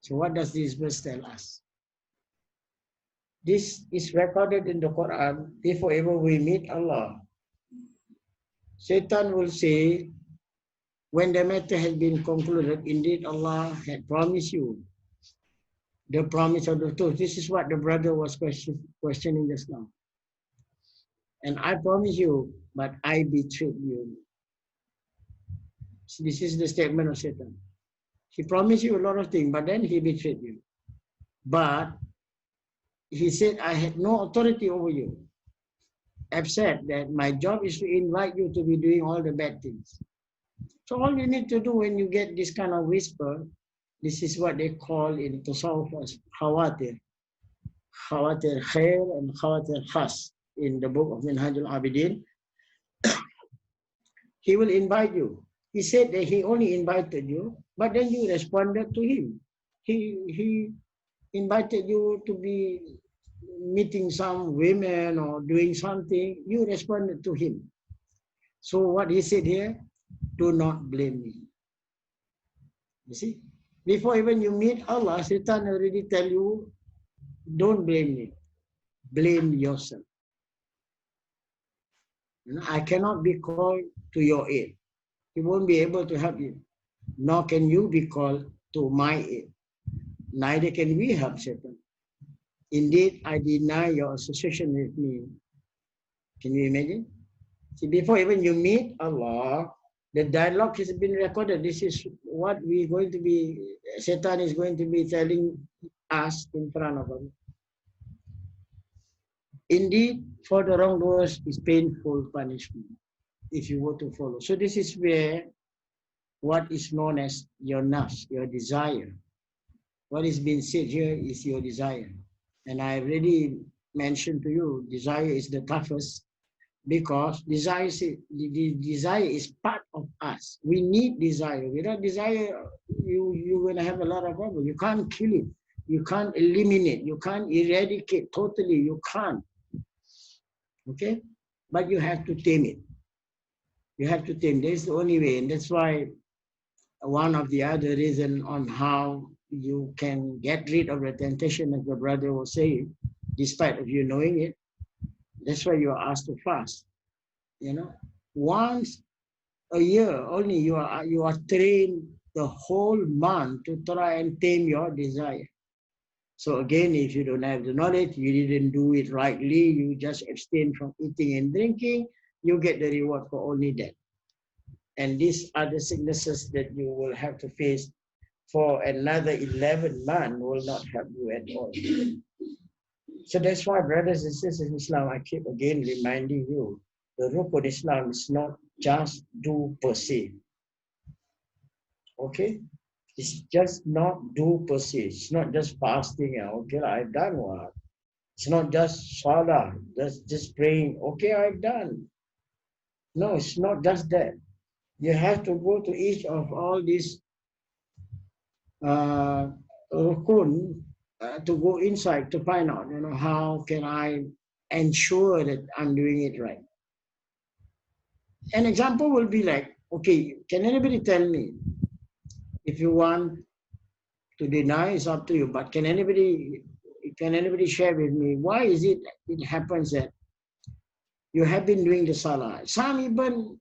So what does this verse tell us? This is recorded in the Quran before ever we meet Allah. Satan will say, when the matter has been concluded, indeed Allah had promised you the promise of the truth. This is what the brother was questioning just now. And I promise you, but I betrayed you. So this is the statement of Satan. He promised you a lot of things, but then he betrayed you. But he said, I had no authority over you. I've said that my job is to invite you to be doing all the bad things. So all you need to do when you get this kind of whisper, this is what they call in Tasawwuf as khawatir. Khawatir khair and khawatir khas in the book of Minhajul Abidin. He will invite you. He said that he only invited you, but then you responded to him. He invited you to be meeting some women or doing something. You responded to him. So what he said here, do not blame me. You see, before even you meet Allah, Satan already tell you, don't blame me, blame yourself. I cannot be called to your aid. He won't be able to help you, nor can you be called to my aid. Neither can we help Satan. Indeed, I deny your association with me. Can you imagine? See, before even you meet Allah, the dialogue has been recorded. This is what we're going to be, Satan is going to be telling us in front of us. Indeed, for the wrongdoers is painful punishment if you were to follow. So this is where what is known as your nafs, your desire, what is being said here is your desire. And I already mentioned to you, desire is the toughest because desire is part of us. We need desire. Without desire, you're going to have a lot of problems. You can't kill it. You can't eliminate. You can't eradicate totally. You can't. Okay? But you have to tame it. You have to tame. That's the only way. And that's why one of the other reasons on how you can get rid of the temptation, as the brother was saying, despite of you knowing it, that's why you are asked to fast. You know, once a year only you are trained the whole month to try and tame your desire. So again, if you don't have the knowledge, you didn't do it rightly, you just abstain from eating and drinking, you get the reward for only that. And these are the sicknesses that you will have to face for another 11 months will not help you at all. So that's why, brothers and sisters in Islam, I keep again reminding you, the Rukun Islam is not just do per se. Okay? It's just not do per se. It's not just fasting. Okay, I've done what? It's not just salah, just praying. Okay, I've done. No, it's not just that. You have to go to each of all these rukun to go inside to find out, you know, how can I ensure that I'm doing it right. An example will be like, okay, can anybody tell me, if you want to deny, it's up to you, but can anybody share with me, why is it happens that you have been doing the salah? Some even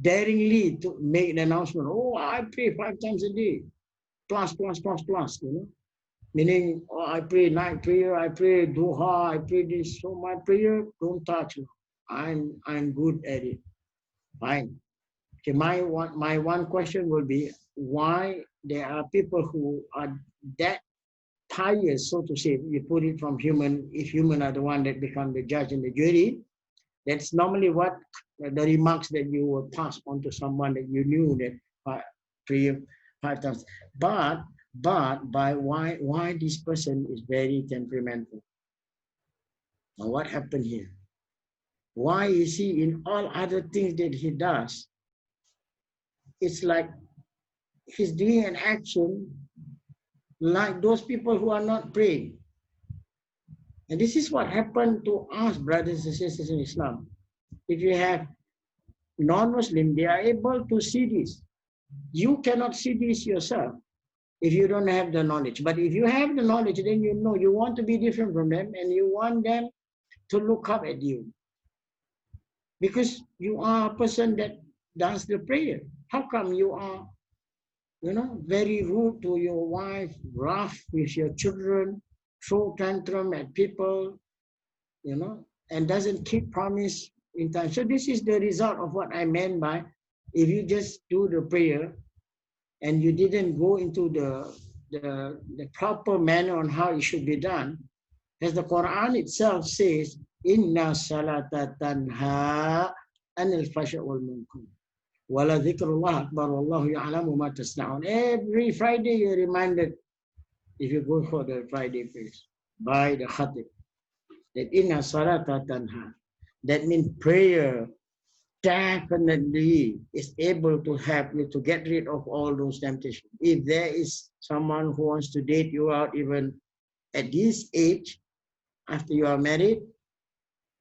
daringly to make an announcement, oh, I pray 5 times a day, plus, you know. Meaning, oh, I pray night prayer, I pray duha, I pray this, so my prayer, don't touch me. I'm good at it. Fine. Okay, my one question will be, why there are people who are that tired, so to say, you put it from human, if human are the one that become the judge and the jury, that's normally what the remarks that you will pass on to someone that you knew that pray 5 times. But by why this person is very temperamental? Now what happened here? Why is he in all other things that he does? It's like he's doing an action like those people who are not praying. And this is what happened to us, brothers and sisters in Islam. If you have non-Muslim, they are able to see this. You cannot see this yourself if you don't have the knowledge. But if you have the knowledge, then you know you want to be different from them and you want them to look up at you. Because you are a person that does the prayer. How come you are, you know, very rude to your wife, rough with your children, throw tantrum at people, you know, and doesn't keep promise in time? So this is the result of what I meant by, if you just do the prayer and you didn't go into the proper manner on how it should be done, as the Quran itself says, Inna salata tanha anil fasha wal munkar. Wala dhikrullah akbar wallahu ya'lamu ma tasna'un. Every Friday you're reminded, if you go for the Friday praise, by the khatib, that inna salata tanha. That means prayer definitely is able to help you to get rid of all those temptations. If there is someone who wants to date you out even at this age, after you are married,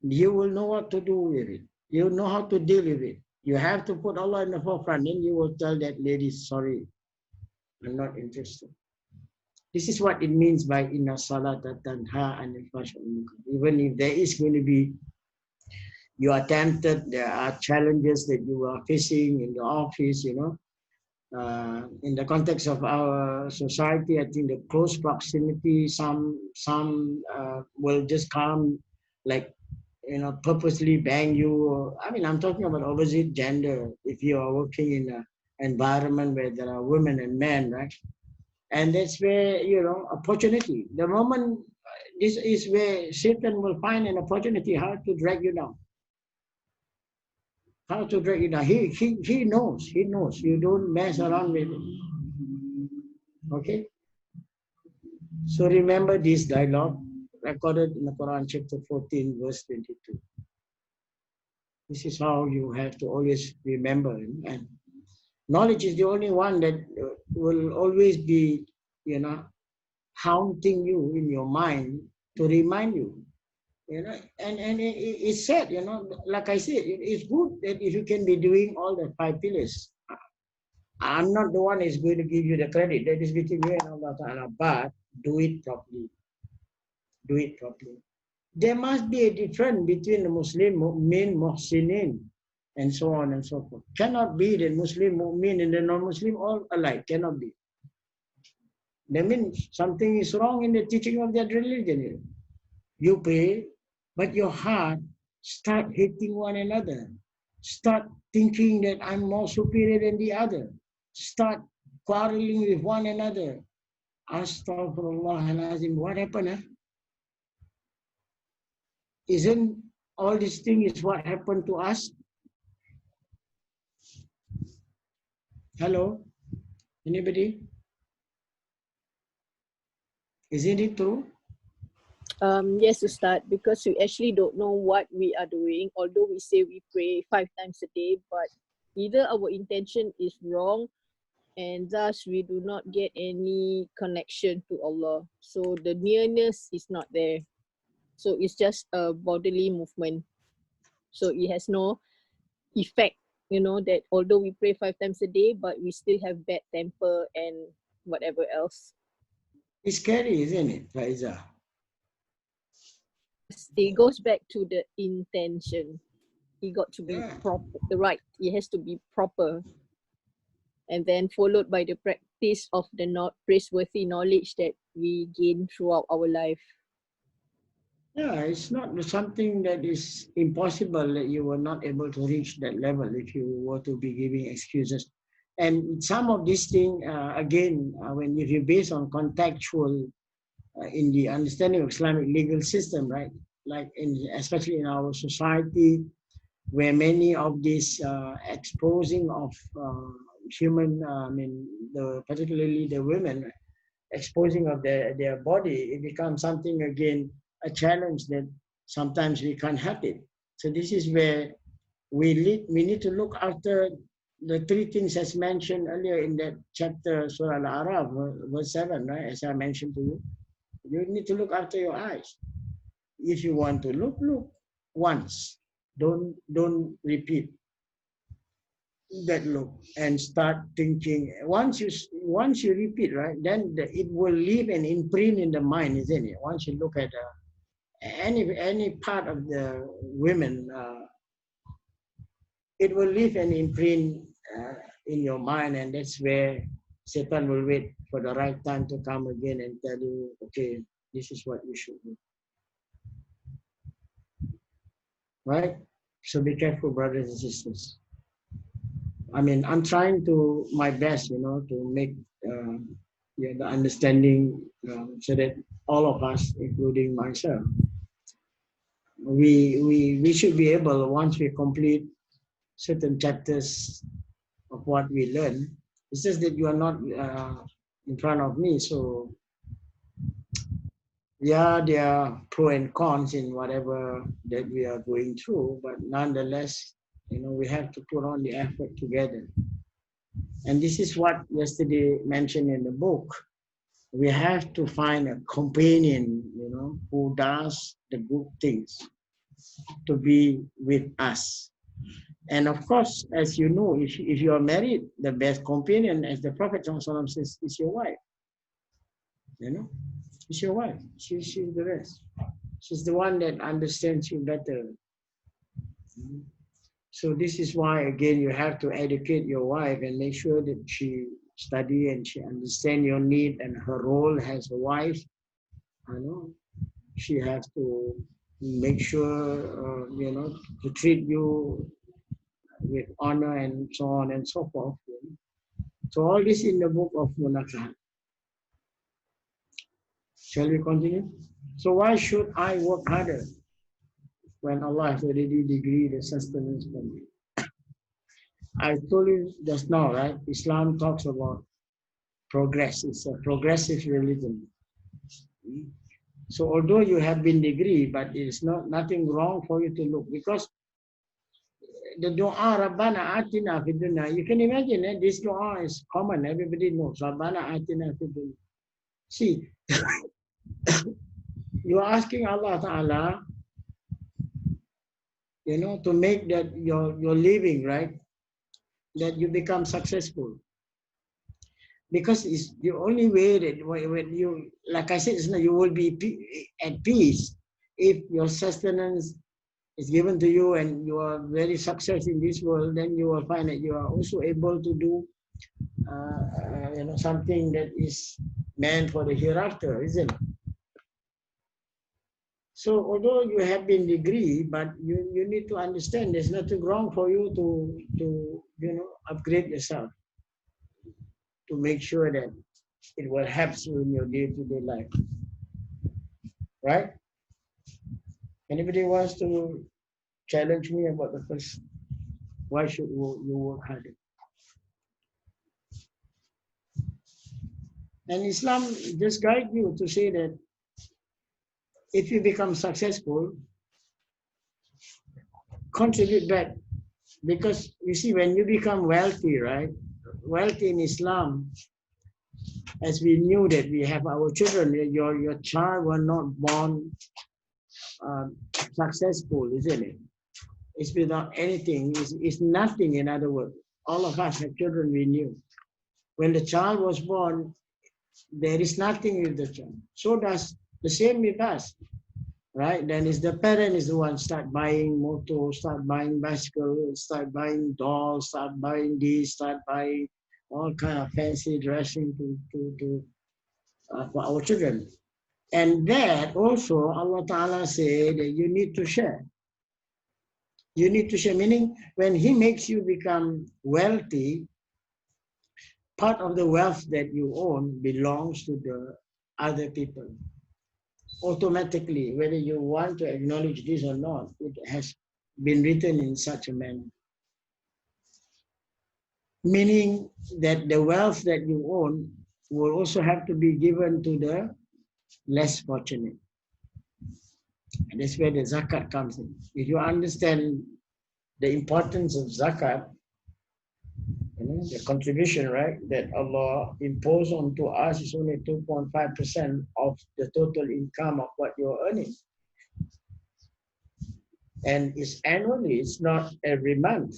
you will know what to do with it. You know how to deal with it. You have to put Allah in the forefront, then you will tell that lady, sorry, I'm not interested. This is what it means by inna salata tanha anil fahsha wal munkar. Even if there is going to be, you are tempted, there are challenges that you are facing in the office, you know. In the context of our society, I think the close proximity, some will just come, like, you know, purposely bang you. I mean, I'm talking about opposite gender. If you are working in an environment where there are women and men, right? And that's where, you know, opportunity. The moment, this is where Satan will find an opportunity how to drag you down. How to drag you down. He knows. You don't mess around with it. Okay? So remember this dialogue recorded in the Quran chapter 14 verse 22. This is how you have to always remember. And knowledge is the only one that will always be, haunting you in your mind to remind you. And it's sad, like I said, it's good that if you can be doing all the 5 pillars. I'm not the one who's going to give you the credit. That is between you and Allah Ta'ala. But do it properly. Do it properly. There must be a difference between the Muslim mu'min, muhsinin, and so on and so forth. Cannot be the Muslim mu'min and the non-Muslim all alike. Cannot be. That means something is wrong in the teaching of that religion. You pray, but your heart start hating one another. Start thinking that I'm more superior than the other. Start quarreling with one another. Astaghfirullahalazim. What happened? Isn't all these things what happened to us? Hello? Anybody? Isn't it true? Yes, Ustaz, because we actually don't know what we are doing, although we say we pray 5 times a day, but either our intention is wrong and thus we do not get any connection to Allah. So the nearness is not there. So it's just a bodily movement. So it has no effect, that although we pray 5 times a day, but we still have bad temper and whatever else. It's scary, isn't it, Faiza? It goes back to the intention. It got to be proper, right? It has to be proper. And then followed by the practice of the not praiseworthy knowledge that we gain throughout our life. Yeah, it's not something that is impossible that you were not able to reach that level if you were to be giving excuses. And some of these things, again, when if you base on contextual in the understanding of Islamic legal system, right? Like especially in our society, where many of these exposing of human, particularly the women, exposing of their body, it becomes something again, a challenge that sometimes we can't help it. So this is where we need to look after the 3 things as mentioned earlier in that chapter, Surah Al-Araf, verse 7, right? As I mentioned to you. You need to look after your eyes. If you want to look once. Don't repeat that look and start thinking. Once you repeat, right, then it will leave an imprint in the mind, isn't it? Once you look at any part of the women, it will leave an imprint in your mind, and that's where Satan will wait for the right time to come again and tell you, okay, this is what you should do. Right? So be careful, brothers and sisters. I'm trying to my best, to make the understanding so that all of us, including myself, we should be able, once we complete certain chapters of what we learn. It's just that you are not in front of me, so yeah, there are pros and cons in whatever that we are going through, but nonetheless, we have to put on the effort together. And this is what yesterday mentioned in the book. We have to find a companion, who does the good things to be with us. And of course, as you know, if you are married, the best companion, as the Prophet says, is your wife. It's your wife. She's the rest. She's the one that understands you better. So this is why, again, you have to educate your wife and make sure that she study and she understand your need and her role as a wife. She has to make sure, to treat you with honor and so on and so forth. So all this in the book of Munakahat. Shall we continue? So why should I work harder when Allah has already decreed the sustenance for me? I told you just now, right? Islam talks about progress. It's a progressive religion. So although you have been degree, but it is nothing wrong for you to look, because the dua Rabbana Atina Fid Dunya, you can imagine this dua is common, everybody knows Rabbana Atina Fid Dunya. See, you are asking Allah Ta'ala, to make that your living, right? That you become successful. Because it's the only way that when you, like I said, you will be at peace if your sustenance is given to you and you are very successful in this world. Then you will find that you are also able to do, something that is meant for the hereafter, isn't it? So although you have been degree, but you need to understand there's nothing wrong for you to upgrade yourself, to make sure that it will help you in your day-to-day life. Right? Anybody wants to challenge me about the first? Why should you work harder? And Islam just guide you to say that if you become successful, contribute back. Because you see, when you become wealthy, right? Wealthy in Islam, as we knew that we have our children, your child were not born successful, isn't it? It's without anything. It's nothing, in other words. All of us have children we knew. When the child was born, there is nothing with the child. So does the same with us, right? Then is the parent is the one start buying motor, start buying bicycle, start buying dolls, start buying this, start buying all kind of fancy dressing for our children. And that also Allah Ta'ala said that you need to share. You need to share, meaning when He makes you become wealthy, part of the wealth that you own belongs to the other people. Automatically, whether you want to acknowledge this or not, it has been written in such a manner. Meaning that the wealth that you own will also have to be given to the less fortunate. And that's where the zakat comes in. If you understand the importance of zakat, the contribution, right, that Allah imposed onto us is only 2.5% of the total income of what you're earning. And it's annually, it's not every month.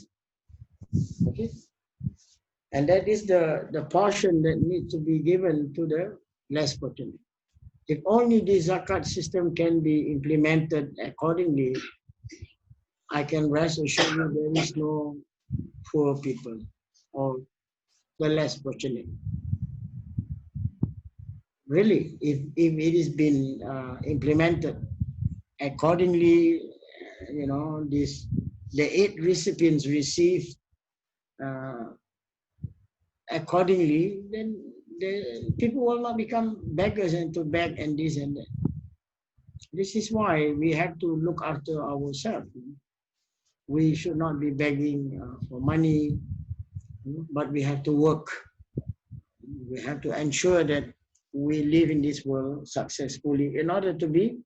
Okay? And that is the portion that needs to be given to the less fortunate. If only the zakat system can be implemented accordingly, I can rest assured you there is no poor people or the less fortunate. Really, if it is been implemented accordingly, the 8 recipients received accordingly, then the people will not become beggars and to beg and this and that. This is why we have to look after ourselves. We should not be begging for money, but we have to work. We have to ensure that we live in this world successfully in order to be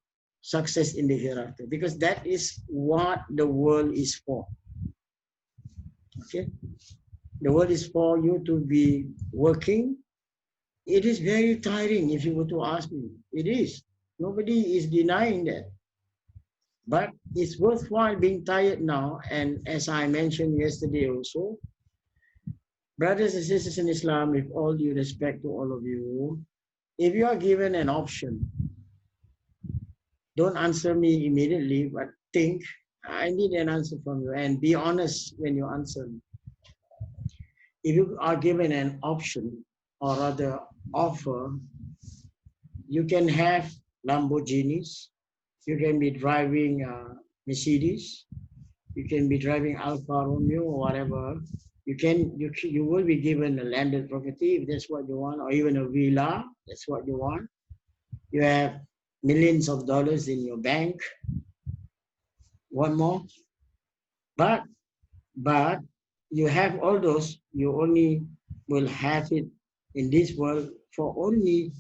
success in the hereafter, because that is what the world is for. Okay? The world is for you to be working. It is very tiring if you were to ask me. It is. Nobody is denying that. But it's worthwhile being tired now. And as I mentioned yesterday also, brothers and sisters in Islam, with all due respect to all of you, if you are given an option, don't answer me immediately, but think, I need an answer from you, and be honest when you answer me. If you are given an option, or rather offer, you can have Lamborghinis, you can be driving Mercedes, you can be driving Alfa Romeo or whatever. You will be given a landed property if that's what you want, or even a villa, that's what you want. You have millions of dollars in your bank. One more. But you have all those, you only will have it in this world for only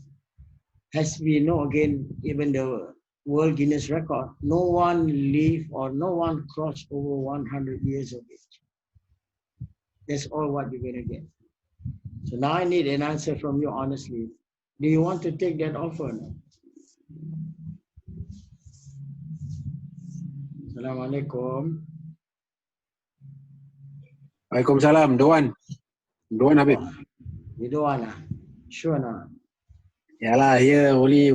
As we know again, even the World Guinness record, no one lived or no one crossed over 100 years of age. That's all what you're going to get. So now I need an answer from you honestly. Do you want to take that offer? Assalamualaikum. Waalaikumsalam. Don't want Habib. Oh, you don't wanna? Sure not. Yalah, here only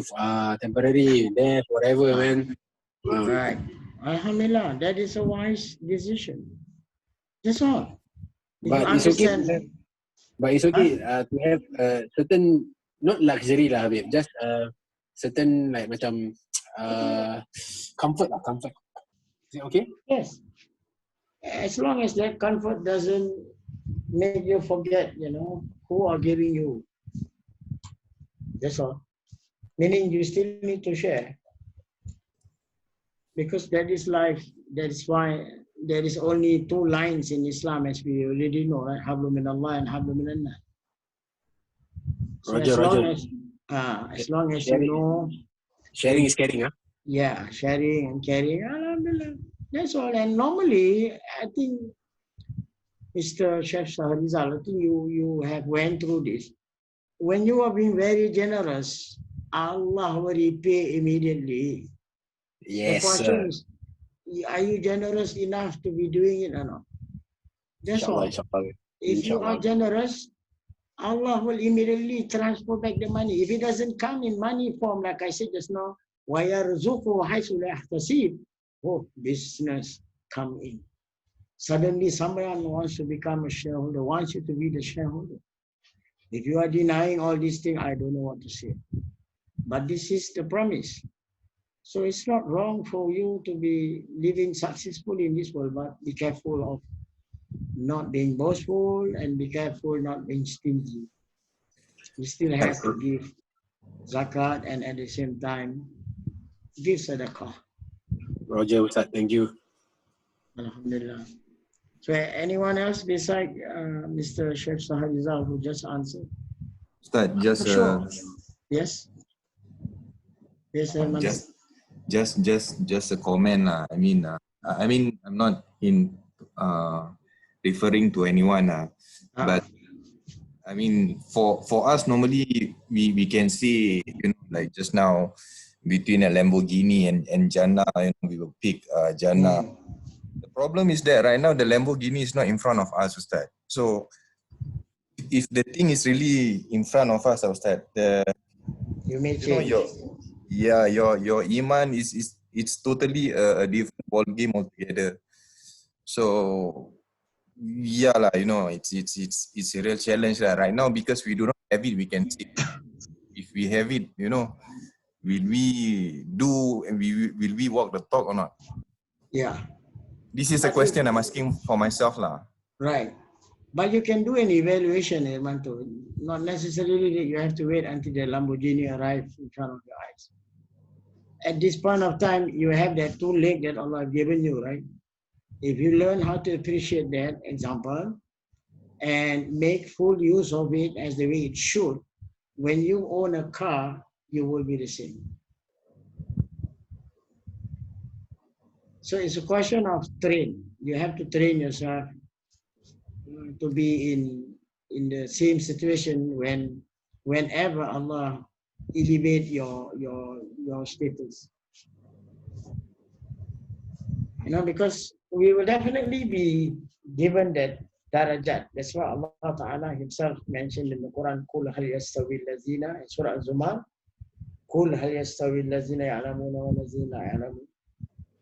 temporary, there forever, man. Right. Alhamdulillah, that is a wise decision. That's all. If But you it's okay. understand, But it's okay to have certain, not luxury lah, Habib. Just certain like macam comfort lah, comfort. Is it okay? yes. As long as that comfort doesn't make you forget, who are giving you. That's all. Meaning you still need to share. Because that is life. That is why there is only two lines in Islam, as we already know, right? Hablu min Allah and Hablu min Nas. So Roger. as long as you know. Sharing is caring, huh? Yeah, sharing and caring. Alhamdulillah. That's all. And normally, I think, Mr. Chef Shahrizal, I think you have went through this. When you are being very generous, Allah will repay immediately. Yes, the question is, are you generous enough to be doing it or not? That's all. If you are generous, Allah will immediately transfer back the money. If it doesn't come in money form, like I said just now, وَيَرْزُقُهُ حَيْثُ لَا يَحْتَسِبُ. Oh, business come in. Suddenly someone wants to become a shareholder, wants you to be the shareholder. If you are denying all these things, I don't know what to say. But this is the promise. So it's not wrong for you to be living successfully in this world, but be careful of not being boastful and be careful not being stingy. You still have to give zakat and at the same time give sadaqah. Roger, Ustaz, thank you. Alhamdulillah. So anyone else beside Mr. Sheikh Saharizal who just answered? Ustaz, just sure. Yes. Yes, just a comment lah. I mean, I'm not in referring to anyone but I mean, for us normally we can see, like just now between a Lamborghini and Jannah, we will pick Jannah. The problem is that right now the Lamborghini is not in front of us, Ustaz. So if the thing is really in front of us, Ustaz, you may change. Your iman it's totally a different ball game altogether. So yeah lah, it's a real challenge lah right now because we do not have it. We can see if we have it, will we do and will we walk the talk or not? Yeah. This is a question I'm asking for myself lah. Right. But you can do an evaluation, Hermanto. Not necessarily that you have to wait until the Lamborghini arrives in front of your eyes. At this point of time, you have that two leg that Allah has given you, right? If you learn how to appreciate that example and make full use of it as the way it should, when you own a car, you will be the same. So it's a question of train. You have to train yourself to be in the same situation whenever Allah elevate your status. Because we will definitely be given that darajat. That's why Allah Ta'ala himself mentioned in the Quran, Qul hal yastawi allazina, in Surah Al-Zumar, Qul hal yastawi allazina ya'lamuna wa allazina la ya'lamun.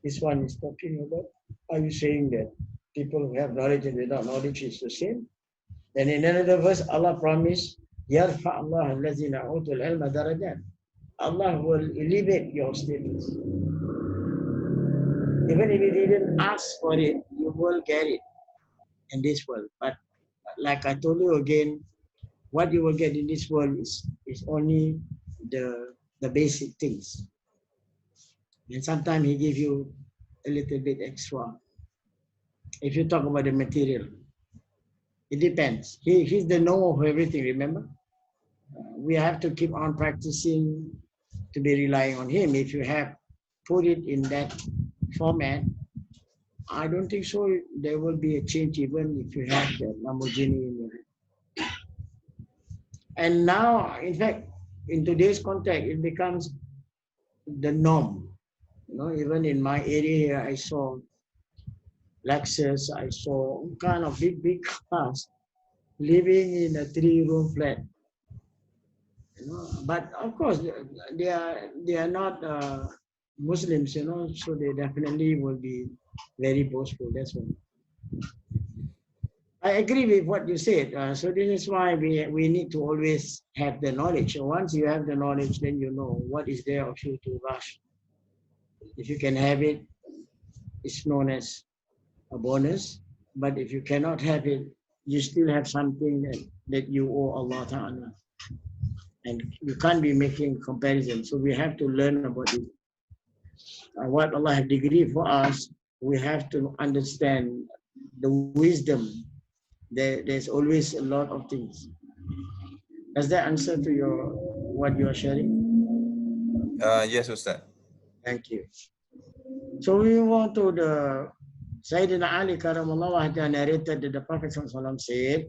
This one is talking about, are you saying that people who have knowledge and without knowledge is the same? Then in another verse, Allah promised, Yarfa Allah allazina utul ilma darajat. Allah will elevate your status. Even if you didn't ask for it, you will get it in this world. But like I told you again, what you will get in this world is only the basic things. And sometimes he gives you a little bit extra. If you talk about the material, it depends. He's the know of everything, remember? we have to keep on practicing to be relying on him. If you have put it in that format, I don't think so there will be a change even if you have the Lamborghini in your hand. And now, in fact, in today's context, it becomes the norm. You know, even in my area here, I saw Lexus, I saw all kind of big cars living in a 3-room flat. You know, but of course, they are not Muslims, you know, so they definitely will be very boastful. That's one. I agree with what you said. So this is why we need to always have the knowledge. So once you have the knowledge, then you know what is there of you to rush. If you can have it, it's known as a bonus. But if you cannot have it, you still have something that you owe Allah Ta'ala. And you can't be making comparison. So we have to learn about it. What Allah has decreed for us, we have to understand the wisdom. There's always a lot of things. Does that answer to your what you are sharing? Yes, Ustaz. Thank you. So we move on to the Sayyidina Ali Karamallah Wahda narrated that the Prophet said,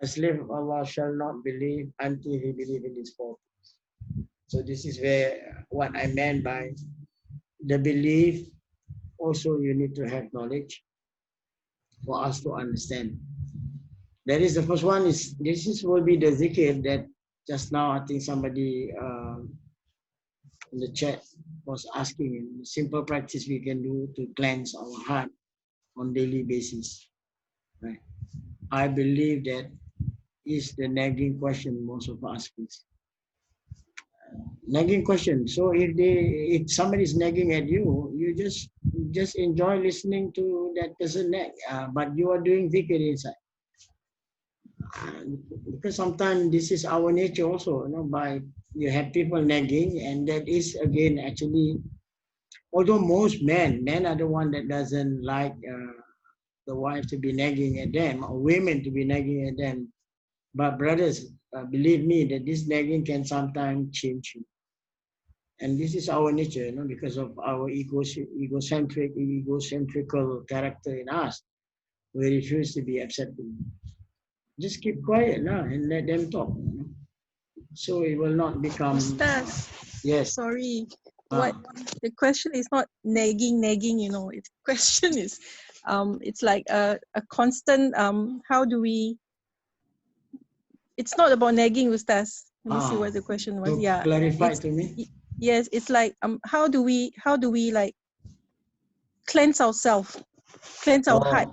a slave of Allah shall not believe until he believes in his four things. So this is where what I meant by the belief. Also, you need to have knowledge for us to understand. That is the first one. Will be the zikr that just now I think somebody in the chat was asking. Simple practice we can do to cleanse our heart on daily basis. Right. I believe that is the nagging question most of us face. Nagging question. So if somebody is nagging at you, you just enjoy listening to that person nag, but you are doing zikr inside. Because sometimes this is our nature also, you know, by you have people nagging, and that is again actually, although most men are the one that doesn't like the wife to be nagging at them or women to be nagging at them, but brothers, believe me that this nagging can sometimes change you. And this is our nature, you know, because of our egocentrical character in us. We refuse to be accepting. Just keep quiet now and let them talk. You know? So it will not become. Ustaz, yes. Sorry. What the question is not nagging, you know. The question is, it's like a constant. How do we? It's not about nagging, Ustaz. Let me see what the question was. Yeah. Clarify to me. Yes, it's like how do we like cleanse ourselves, cleanse our heart?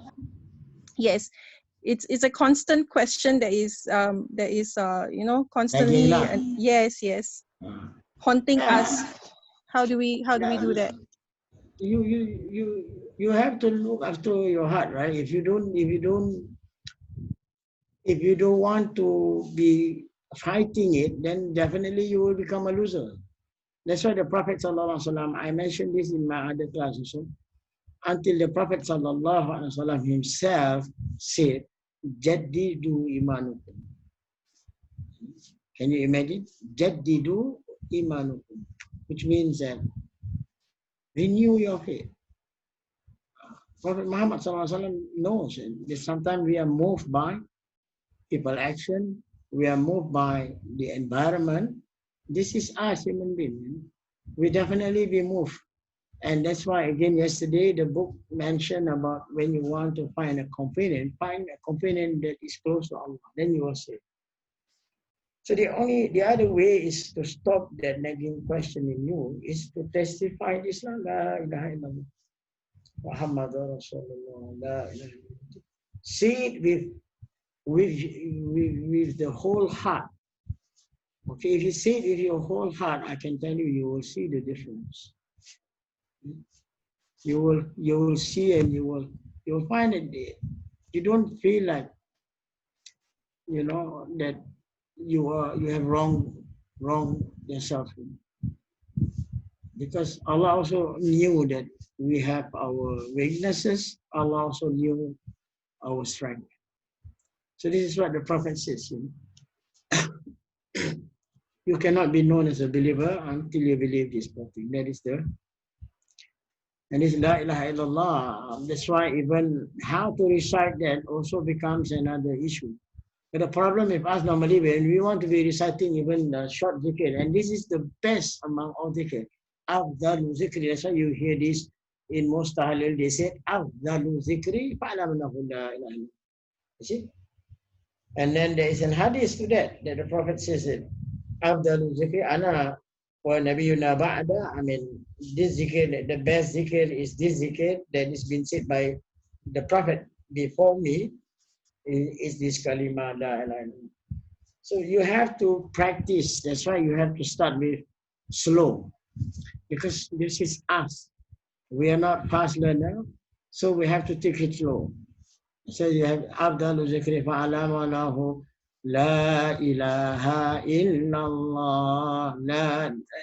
Yes, it's a constant question that is you know, constantly, and yes, haunting us. How do we do that? You have to look after your heart, right? If you don't want to be fighting it, then definitely you will become a loser. That's why the Prophet ﷺ, I mentioned this in my other class also, until the Prophet ﷺ himself said, Jaddidu imanukum. Can you imagine? Jaddidu imanukum, which means that renew your faith. Prophet Muhammad ﷺ knows that sometimes we are moved by people action, we are moved by the environment. This is us, human beings. We definitely be moved. And that's why, again, yesterday, the book mentioned about when you want to find a companion that is close to Allah, then you will see. So the other way is to stop that nagging question in you is to testify Islam, la ilaha illallah, Muhammadur Rasulullah, la ilaha illallah. See it with the whole heart. Okay, if you say it with your whole heart, I can tell you, you will see the difference. You will see, and you will find it. You don't feel like, you know, that you have wrong yourself, because Allah also knew that we have our weaknesses. Allah also knew our strength. So this is what the Prophet says. You know? You cannot be known as a believer until you believe this thing. That is the, and it's La ilaha illallah. That's why even how to recite that also becomes another issue. But the problem with us normally, when we want to be reciting even the short zikr, and this is the best among all zikr, afdalu zikri. That's why you hear this in most tahlil, they say, afdalu zikri fa'alamannahu la ilaha illallah. You see? And then there is an hadith to that the Prophet says it. Afdalu zikri ana wa nabiyuna ba'da. I mean, this zikr, the best zikr is this zikr that is been said by the Prophet before me, is this kalima la ilaha illallah. So you have to practice. That's why you have to start with slow, because this is us. We are not fast learner, so we have to take it slow. So you have afdalu zikri fa'alama lahu la ilaha illallah.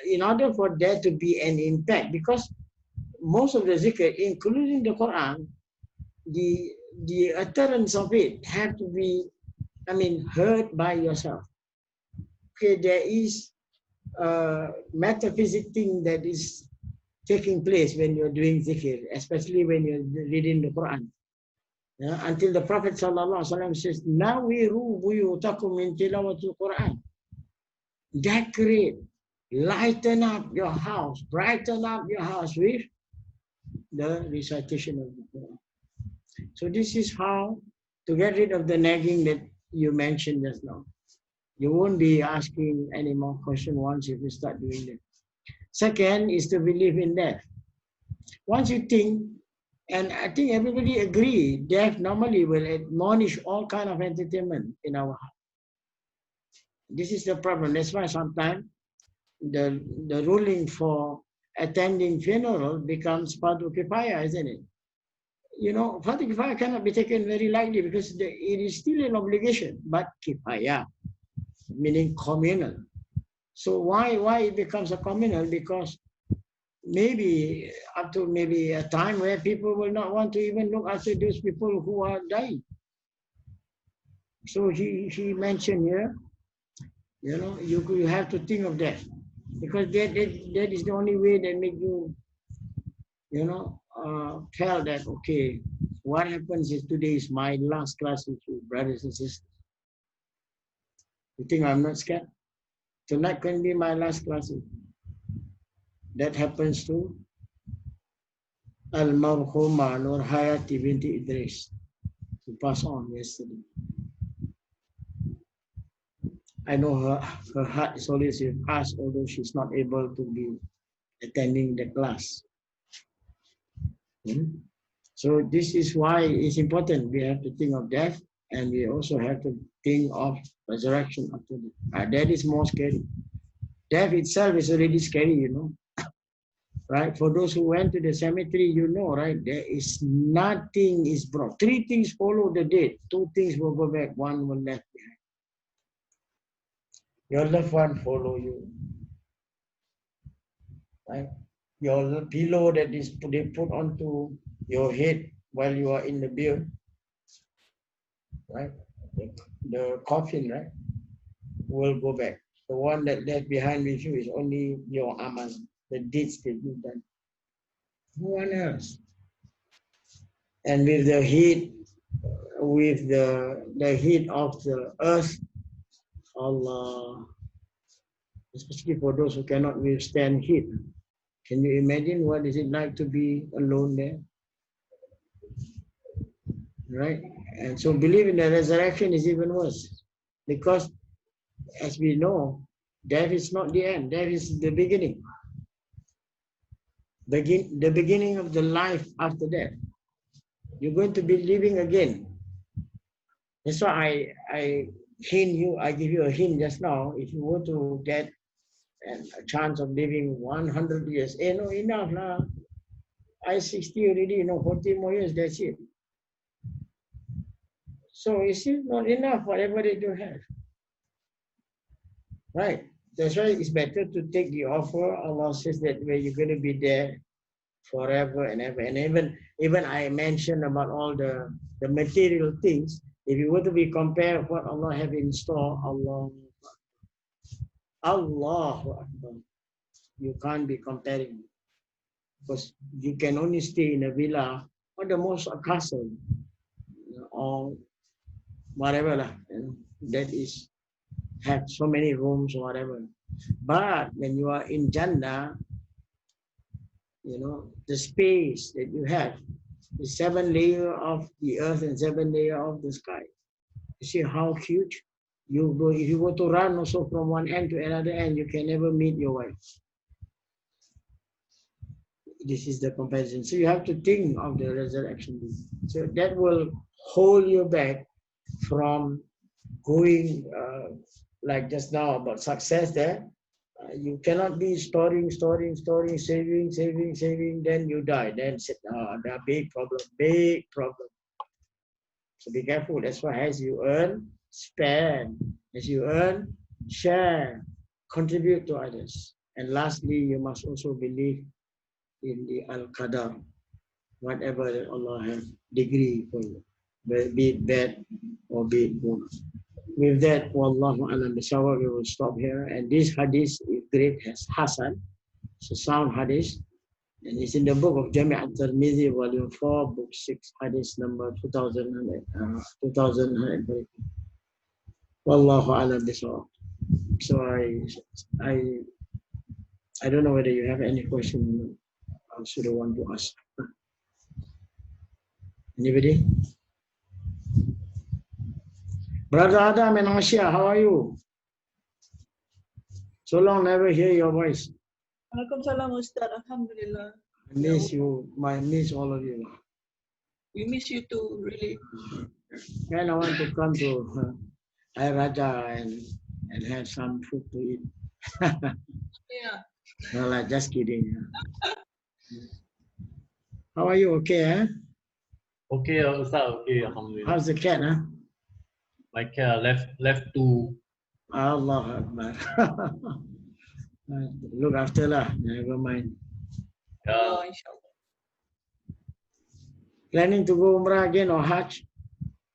In order for there to be an impact, because most of the zikr, including the Quran, the utterance of it have to be, I mean, heard by yourself. Okay, there is a metaphysic thing that is taking place when you're doing zikr, especially when you're reading the Quran. Until the Prophet ﷺ says, Nawiru buyutakum min tilawatul Quran. Decorate, lighten up your house, brighten up your house with the recitation of the Quran. So this is how to get rid of the nagging that you mentioned just now. You won't be asking any more questions once if you start doing that. Second is to believe in death. Once you think, and I think everybody agree, death normally will admonish all kind of entertainment in our heart. This is the problem. That's why sometimes the ruling for attending funeral becomes fardu kifaya, isn't it? You know, fardu kifaya cannot be taken very lightly because it is still an obligation, but kifaya, meaning communal. So why it becomes a communal? Because maybe up to maybe a time where people will not want to even look after those people who are dying. So he mentioned here, you know, you have to think of that, because that is the only way that make you, you know, tell that, okay, what happens is today is my last class with you, brothers and sisters. You think I'm not scared? Tonight can be my last class with you. That happens to Al-Marhuma Nur Hayati binti Idris, who passed on yesterday. I know her heart is always with us, although she's not able to be attending the class. So this is why it's important. We have to think of death, and we also have to think of resurrection after death. That is more scary. Death itself is already scary, you know. Right? For those who went to the cemetery, you know, right? There is nothing is brought. 3 things follow the dead. 2 things will go back. 1 will left behind. Your loved one follow you. Right? Your pillow that is they put onto your head while you are in the bed. Right? The coffin, right? Will go back. The one that left behind with you is only your amal, the deeds that you've done. No one else. And with the heat, with the heat of the earth, Allah, especially for those who cannot withstand heat. Can you imagine what is it like to be alone there? Right? And so believe in the resurrection is even worse, because as we know, death is not the end, death is the beginning. The beginning of the life after death. You're going to be living again. That's why I give you a hint just now. If you were to get a chance of living 100 years, no, enough lah. I 60 already, 40 more years, that's it. So it's still not enough, whatever they do have. Right? That's why it's better to take the offer. Allah says that where you're going to be there forever and ever. And even I mentioned about all the material things. If you were to be compared what Allah have in store, Allah, Allahu Akbar. You can't be comparing because you can only stay in a villa or the most a castle or whatever lah, that is have so many rooms or whatever. But when you are in Jannah, the space that you have is 7 layers of the earth and 7 layers of the sky. You see how huge? If you go to run also from one end to another end, you can never meet your wife. This is the comparison. So you have to think of the resurrection. So that will hold you back from going like just now about success there. You cannot be storing, saving, then you die. Then there are big problem. So be careful. That's why as you earn, spend. As you earn, share, contribute to others. And lastly, you must also believe in the Al-Qadar, whatever that Allah has decreed for you, be it bad or be it good. With that, Wallahu alam bisawab, we will stop here. And this hadith is great, has Hasan. It's a sound hadith. And it's in the book of Jami' al-Tirmidhi, volume 4, book 6, hadith number 2000. Wallahu alam bisawab. So I don't know whether you have any question or should I want to ask. Anybody? Brother Adam and Asia, how are you? So long never hear your voice. Waalaikumsalam Ustaz, Alhamdulillah. I miss you, I miss all of you. We miss you too, really. And I want to come to Air Raja and have some food to eat. Yeah. No, like, just kidding. How are you? Okay, huh? Okay, Ustaz, okay, Alhamdulillah. How's the cat, huh? My cat left to. Allah Akbar. Look after lah, never mind. Oh, inshallah. Planning to go Umrah again or Hajj?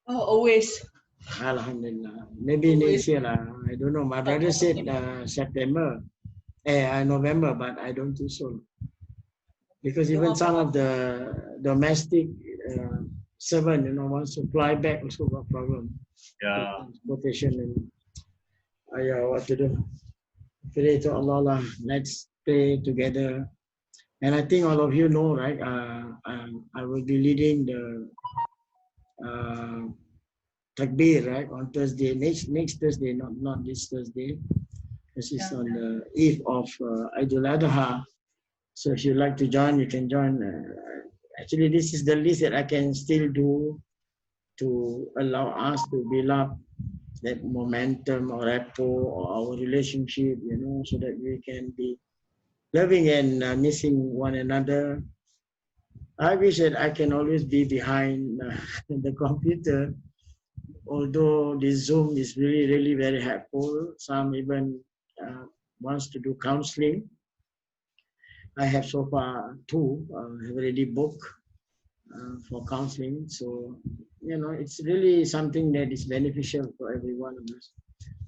Oh, always. Alhamdulillah. Maybe next year lah. I don't know. My brother said November, but I don't think so. Because even some of the domestic servant, wants to fly back also got problem. Yeah. Transportation and what to do. Pray to Allah lah. Let's pray together. And I think all of you know, right? I will be leading the takbir, right, on Thursday. Next Thursday, not this Thursday. This is on the eve of Eidul Adha. So if you'd like to join, you can join. Actually, this is the least that I can still do to allow us to build up that momentum or rapport or our relationship, so that we can be loving and missing one another. I wish that I can always be behind the computer, although this Zoom is really, really very helpful. Some even wants to do counseling. I have so far 2 have already booked for counseling. So, it's really something that is beneficial for every one of us.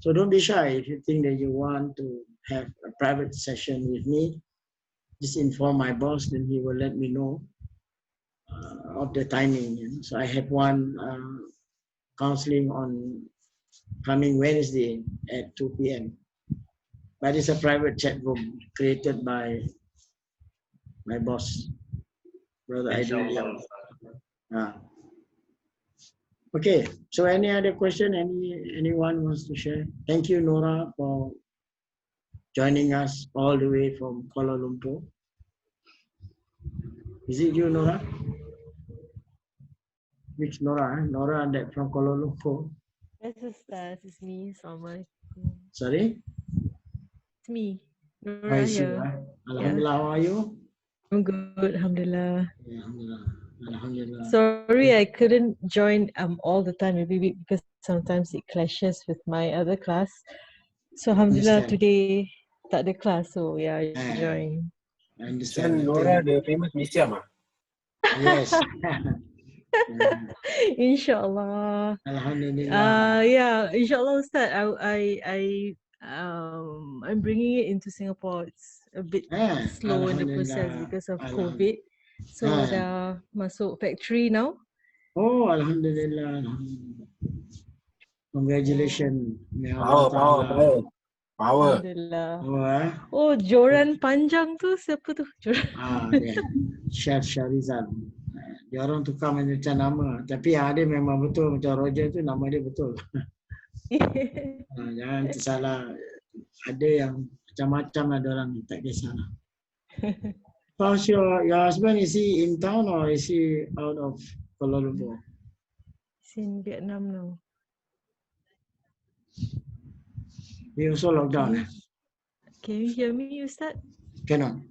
So don't be shy. If you think that you want to have a private session with me, just inform my boss, then he will let me know of the timing. So I have one counseling on coming Wednesday at 2 p.m. But it's a private chat room created by my boss, Brother Aidil. Okay, so any other question? Anyone wants to share? Thank you, Nora, for joining us all the way from Kuala Lumpur. Is it you, Nora? Which Nora? Nora that from Kuala Lumpur. Yes, Ustaz, it's me. Assalamualaikum. Sorry? It's me. Oh, Nora it's you, here. huh? Alhamdulillah, how are you? I'm good, Alhamdulillah. Yeah, Alhamdulillah. Alhamdulillah. Sorry, I couldn't join all the time, maybe because sometimes it clashes with my other class. So Alhamdulillah, Understand. today tak ada class, so yeah, I Ah. join. I understand. Nora, the famous Misiam. Yes. Inshallah. Alhamdulillah. Yeah, inshallah, Ustaz. I'm bringing it into Singapore. It's a bit slow in the process Alhamdulillah. because of COVID. So dah masuk factory now. Oh, Alhamdulillah. Alhamdulillah. Congratulations. May Power, Allah Ta'ala. Power. Alhamdulillah. Oh, Oh, joran panjang tu siapa tu? Joran. dia. Chef Syarizal. Dia orang tukar macam nama. Tapi yang ada memang betul. Macam Roger tu nama dia betul. Jangan tersalah. Ada yang macam-macam lah dia orang. Tak kisahlah. How's your husband? Is he in town or is he out of Kuala Lumpur? He's in Vietnam now. He also locked down. Can you hear me, Ustaz? Cannot.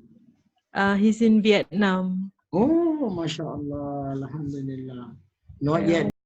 He's in Vietnam. Oh, Masya Allah. Alhamdulillah. Not yet.